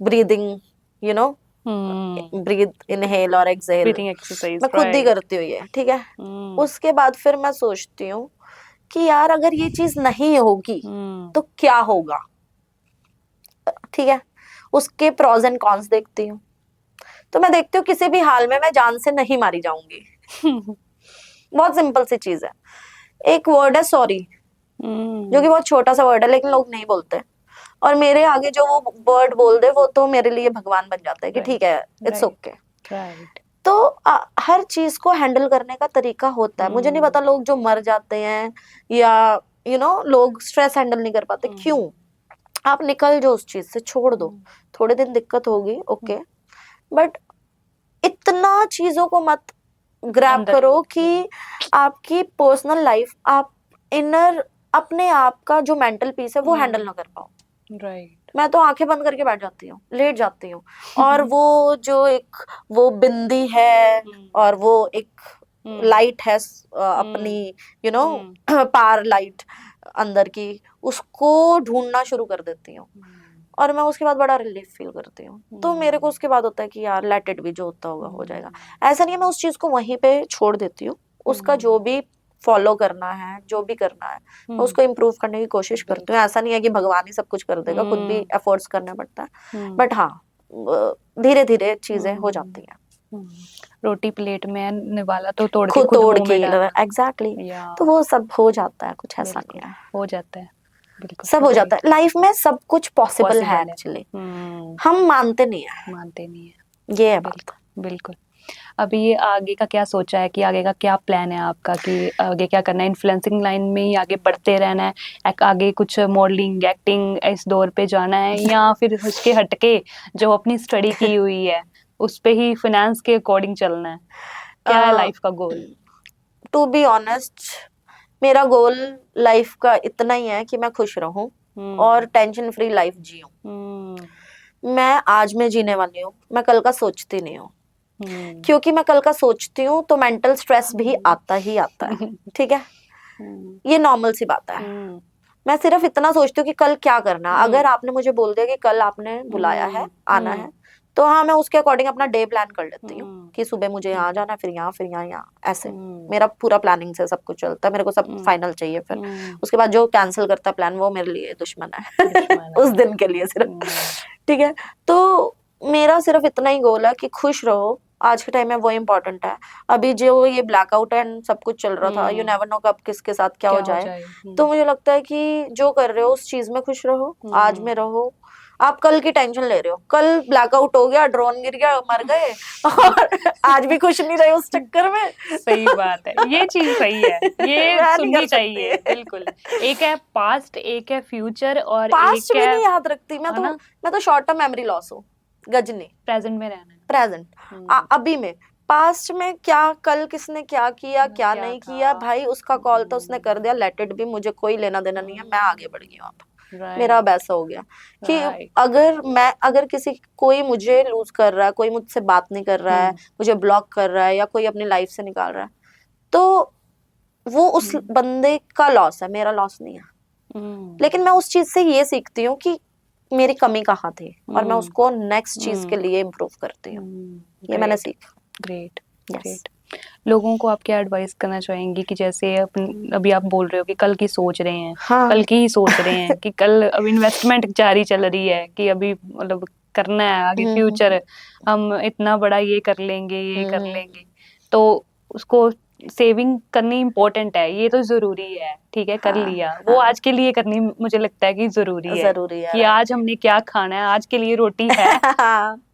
breathing, you know, hmm. Breathe, inhale और एक्सहेल, ब्रीथिंग एक्सरसाइज, मैं खुद ही राइट। करती हूँ ये, ठीक है। हम्म। उसके बाद फिर मैं सोचती हूँ कि यार अगर ये चीज नहीं होगी हम्म। तो क्या होगा, ठीक है। उसके प्रॉज एंड कॉन्स देखती हूँ। तो मैं देखती हूँ किसी भी हाल में मैं जान से नहीं मारी जाऊंगी। बहुत सिंपल सी चीज है, एक वर्ड है सॉरी, जो कि बहुत छोटा सा वर्ड है लेकिन लोग नहीं बोलते, और मेरे आगे जो वो वर्ड बोल दे वो तो मेरे लिए भगवान बन जाता है कि ठीक राइट। है, इट्स राइट। ओके। राइट। तो हर चीज को हैंडल करने का तरीका होता है। मुझे नहीं हम्म। पता लोग जो मर जाते हैं या लोग स्ट्रेस हैंडल नहीं कर पाते क्यों। आप निकल जो उस चीज से, छोड़ दो। थोड़े दिन दिक्कत होगी, ओके, बट इतना चीजों को मत ग्रैब अंदर करो मत। कि आपकी पर्सनल लाइफ, आप इनर, अपने आप का जो मेंटल पीस है वो हैंडल ना कर पाओ। राइट। मैं तो आंखें बंद करके बैठ जाती हूँ, लेट जाती हूँ, और वो जो एक वो बिंदी है और वो एक लाइट है अपनी, पार लाइट अंदर की, उसको ढूंढना शुरू कर देती हूँ और मैं उसके बाद बड़ा रिलीफ फील करती हूँ। तो मेरे को उसके बाद होता है कि यार लेट इट भी, जो होता होगा हो जाएगा। ऐसा नहीं है मैं उस चीज को वहीं पे छोड़ देती हूँ, उसका जो भी फॉलो करना है, जो भी करना है, मैं उसको इम्प्रूव करने की कोशिश करती हूँ। ऐसा नहीं है कि भगवान ही सब कुछ कर देगा, खुद भी एफर्ट्स करना पड़ता है, बट हाँ धीरे धीरे चीजें हो जाती हैं। रोटी प्लेट में है, निवाला तो तोड़ के खुद खुद तोड़ मुंह के, में डालना। एग्जैक्टली। या तो वो सब हो जाता है, कुछ ऐसा बिल्कुल नहीं है, हो जाता है। बिल्कुल सब हो जाता राइट। है लाइफ में, सब कुछ पॉसिबल है पॉसिबल है। एक्चुअली, हम मानते नहीं है, मानते नहीं है। ये है बात। बिल्कुल। बिल्कुल। अभी ये आगे का क्या सोचा है कि आगे का क्या प्लान है आपका कि आगे क्या करना है? इन्फ्लुएंसिंग लाइन में ही आगे बढ़ते रहना है, आगे कुछ मॉडलिंग एक्टिंग इस दौर पे जाना है, या फिर उसके हटके जो अपनी स्टडी की हुई है उस पे ही फाइनेंस के अकॉर्डिंग चलना है? क्या है लाइफ का गोल? टू बी ऑनेस्ट, मेरा गोल लाइफ का इतना ही है कि मैं खुश रहूं और टेंशन फ्री लाइफ जीऊं। मैं आज में जीने वाली हूँ, मैं कल का सोचती नहीं हूँ। क्योंकि मैं कल का सोचती हूँ तो मेंटल स्ट्रेस भी आता ही आता है, ठीक है, ये नॉर्मल सी बात है। मैं सिर्फ इतना सोचती हूँ कि कल क्या करना। अगर आपने मुझे बोल दिया कि कल आपने बुलाया है, आना है, तो हाँ मैं उसके अकॉर्डिंग अपना डे प्लान कर लेती हूँ कि सुबह मुझे यहाँ जाना, फिर यहाँ, फिर यहाँ, ऐसे मेरा पूरा प्लानिंग से सब कुछ चलता है। मेरे को सब फाइनल चाहिए। फिर उसके बाद जो कैंसिल करता है प्लान वो मेरे लिए दुश्मन है उस दिन के लिए सिर्फ, ठीक है। तो मेरा सिर्फ इतना ही गोल है कि खुश रहो, आज के टाइम में वो इम्पोर्टेंट है। अभी जो ये ब्लैकआउट एंड सब कुछ चल रहा था, यू नेवर नो कब किसके साथ क्या हो जाए। तो मुझे लगता है कि जो कर रहे हो उस चीज में खुश रहो, आज में रहो। आप कल की टेंशन ले रहे हो, कल ब्लैकआउट हो गया, ड्रोन गिर गया, मर गए और आज भी खुश नहीं रहे उस चक्कर में। सही बात है, ये चीज सही है, ये सुननी चाहिए। बिल्कुल, एक है पास्ट, एक है फ्यूचर, और पास्ट एक भी है, नहीं याद रखती मैं तो शॉर्ट टर्म मेमोरी लॉस हूँ गजनी। प्रेजेंट में रहना, प्रेजेंट अभी में। पास्ट में क्या, कल किसने क्या किया, क्या नहीं किया, भाई उसका कॉल तो उसने कर दिया, लेट इट बी, मुझे कोई लेना देना नहीं है, मैं आगे बढ़ गई हूँ। मेरा अब ऐसा हो गया कि अगर कोई मुझे लूज कर रहा है, कोई मुझसे बात नहीं कर रहा है, मुझे ब्लॉक कर रहा है, या कोई अपनी लाइफ से निकाल रहा है, तो वो उस बंदे का लॉस है, मेरा लॉस नहीं है। लेकिन मैं उस चीज से ये सीखती हूँ कि मेरी कमी कहाँ थी, और मैं उसको नेक्स्ट चीज के लिए इम्प्रूव करती हूँ। ये मैंने सीखा। Great, great. लोगों को आप क्या एडवाइस करना चाहेंगी कि जैसे अभी आप बोल रहे हो कि कल की सोच रहे हैं, कल की ही सोच रहे हैं कि कल अब इन्वेस्टमेंट जारी चल रही है कि अभी मतलब करना है आगे फ्यूचर, हम इतना बड़ा ये कर लेंगे, ये कर लेंगे, तो उसको सेविंग करनी इम्पोर्टेंट है, ये तो जरूरी है, ठीक है, कर लिया, वो आज के लिए करनी मुझे लगता है कि जरूरी है कि आज हमने क्या खाना है, आज के लिए रोटी है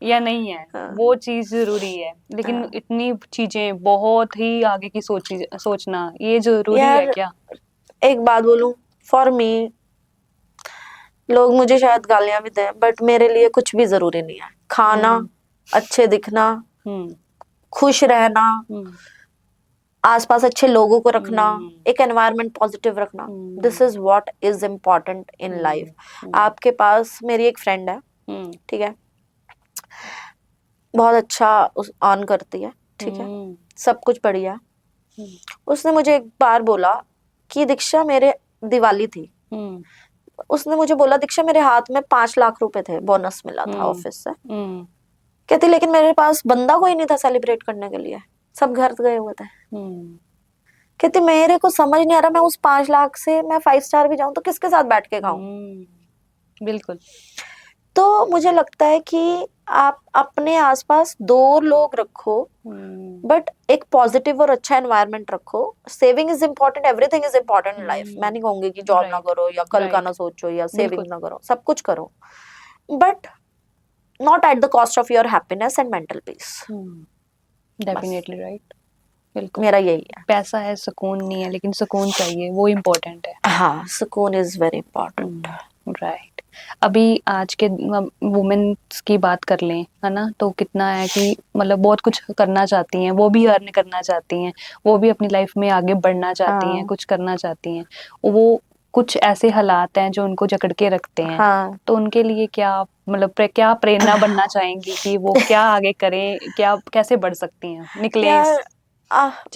या नहीं है, वो चीज जरूरी है। लेकिन इतनी चीजें बहुत ही आगे की सोचना ये जरूरी है क्या? एक बात बोलूं, फॉर मी, लोग मुझे शायद गालियां भी दें, बट मेरे लिए कुछ भी जरूरी नहीं है। खाना, अच्छे दिखना, खुश रहना, आसपास अच्छे लोगों को रखना, एक एनवायरनमेंट पॉजिटिव रखना, this is what is important in life. आपके पास, मेरी एक फ्रेंड है, ठीक है, बहुत अच्छा ऑन करती है, ठीक है, सब कुछ बढ़िया। उसने मुझे एक बार बोला कि दीक्षा, मेरे दिवाली थी, उसने मुझे बोला दीक्षा मेरे हाथ में 5 लाख रुपए थे, बोनस मिला था ऑफिस से। कहती लेकिन मेरे पास बंदा कोई नहीं था सेलिब्रेट करने के लिए, सब घर गए हुए थे। कहती मेरे को समझ नहीं आ रहा, मैं उस 5 लाख से मैं 5 स्टार भी जाऊं तो किसके साथ बैठ के खाऊं। बिल्कुल। तो मुझे लगता है कि आप अपने आसपास 2 लोग रखो, बट एक पॉजिटिव और अच्छा एनवायरनमेंट रखो। Saving is important, everything is important in life. मैं नहीं कहूंगी कि जॉब ना करो या कल का ना सोचो या सेविंग ना करो, सब कुछ करो, but not at the cost of your happiness and mental peace. Definitely right, बिल्कुल, मेरा यही है। पैसा है, सुकून नहीं है, लेकिन सुकून चाहिए, वो इम्पोर्टेंट है। हाँ, सुकून इज वेरी इम्पोर्टेंट। राइट। अभी आज के वुमेन्स की बात कर लें, है ना, तो कितना है कि मतलब बहुत कुछ करना चाहती हैं, वो भी अर्न करना चाहती हैं, वो भी अपनी लाइफ में आगे बढ़ना चाहती हैं, कुछ करना चाहती हैं, वो कुछ ऐसे हालात हैं जो उनको जकड़ के रखते हैं। तो उनके लिए क्या मतलब क्या प्रेरणा बनना चाहेंगी कि वो क्या आगे करें, क्या कैसे बढ़ सकती हैं, निकले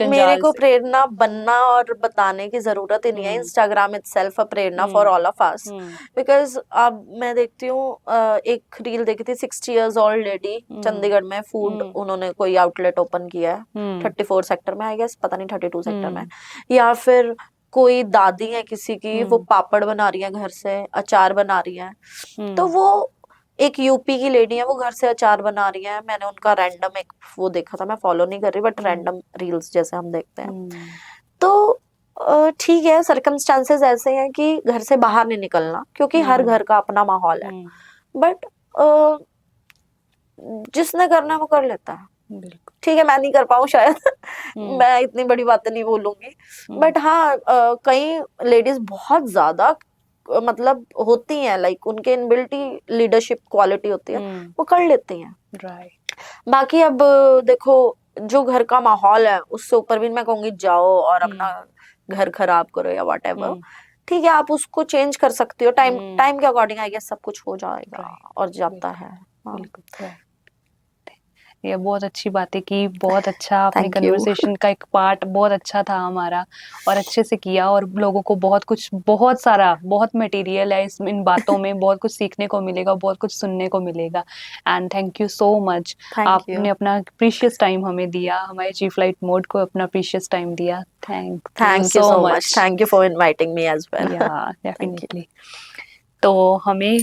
मेरे को प्रेरणा बनना और बताने की जरूरत ही नहीं है। Instagram itself a Prerna for all of us, because अब मैं देखती हूँ, एक रील देखी थी, 60 years old लेडी, चंडीगढ़ में फूड उन्होंने कोई आउटलेट ओपन किया है 34 सेक्टर में, आई गेस, पता नहीं 32 सेक्टर में। या फिर कोई दादी है किसी की, वो पापड़ बना रही है घर से, अचार बना रही है। तो वो एक यूपी की लेडी है, वो घर से अचार बना रही है। मैंने उनका रैंडम एक वो देखा था, मैं फॉलो नहीं कर रही, बट रैंडम रील्स जैसे हम देखते हैं। तो ठीक है, सर्कमस्टांसेस ऐसे हैं कि घर से बाहर नहीं निकलना, क्योंकि हर घर का अपना माहौल है, बट जिसने करना है वो कर लेता है। ठीक है, मैं नहीं कर पाऊँ शायद मैं इतनी बड़ी बातें नहीं बोलूंगी, बट हाँ, कई लेडीज बहुत ज्यादा मतलब होती हैं, लाइक उनके इनबिल्टी लीडरशिप क्वालिटी होती है, वो कर लेती हैं। राइट। बाकी अब देखो, जो घर का माहौल है उससे ऊपर भी मैं कहूंगी जाओ और अपना घर खराब करो या व्हाटएवर, ठीक है, आप उसको चेंज कर सकती हो, टाइम के अकॉर्डिंग आई गेस सब कुछ हो जाएगा और जाता है। बिल्कुल। ये बहुत अच्छी बातें की, बहुत अच्छा आपने Thank you. कन्वर्सेशन का एक पार्ट बहुत अच्छा था हमारा, और अच्छे से किया, और लोगों को बहुत कुछ, बहुत सारा, बहुत मटेरियल है इन बातों में, बहुत कुछ सीखने को मिलेगा, बहुत कुछ सुनने को मिलेगा। And thank you so much. Thank आपने you. अपना प्रीशियस टाइम हमें दिया, हमारे जी फ्लाइट मोड को अपना प्रीशियस टाइम दिया। Thank you Thank you so so much. Much. Thank you for inviting me as well. या Thank you. डेफिनेटली। तो हमें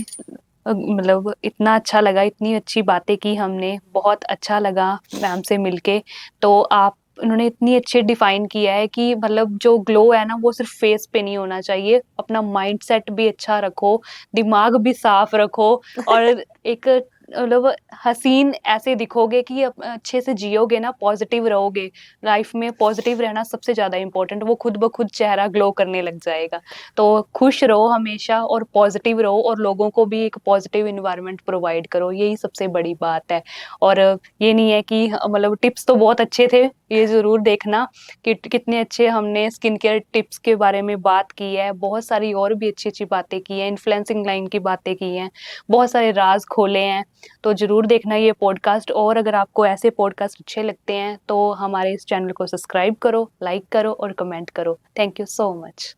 मतलब इतना अच्छा लगा, इतनी अच्छी बातें की हमने, बहुत अच्छा लगा मैम से मिलके। तो आप, उन्होंने इतनी अच्छे डिफाइन किया है कि मतलब जो ग्लो है ना वो सिर्फ फेस पे नहीं होना चाहिए, अपना माइंड सेट भी अच्छा रखो, दिमाग भी साफ रखो, और एक मतलब हसीन ऐसे दिखोगे कि अच्छे से जियोगे ना, पॉजिटिव रहोगे लाइफ में। पॉजिटिव रहना सबसे ज्यादा इंपॉर्टेंट, वो खुद ब खुद चेहरा ग्लो करने लग जाएगा। तो खुश रहो हमेशा और पॉजिटिव रहो, और लोगों को भी एक पॉजिटिव इन्वायरमेंट प्रोवाइड करो, यही सबसे बड़ी बात है। और ये नहीं है कि मतलब टिप्स तो बहुत अच्छे थे, ये जरूर देखना कि कितने अच्छे हमने स्किन केयर टिप्स के बारे में बात की है, बहुत सारी और भी अच्छी अच्छी बातें की हैं, इन्फ्लुएंसिंग लाइन की बातें की हैं, बहुत सारे राज खोले हैं। तो जरूर देखना ये पॉडकास्ट, और अगर आपको ऐसे पॉडकास्ट अच्छे लगते हैं तो हमारे इस चैनल को सब्सक्राइब करो, लाइक करो और कमेंट करो। Thank you so much.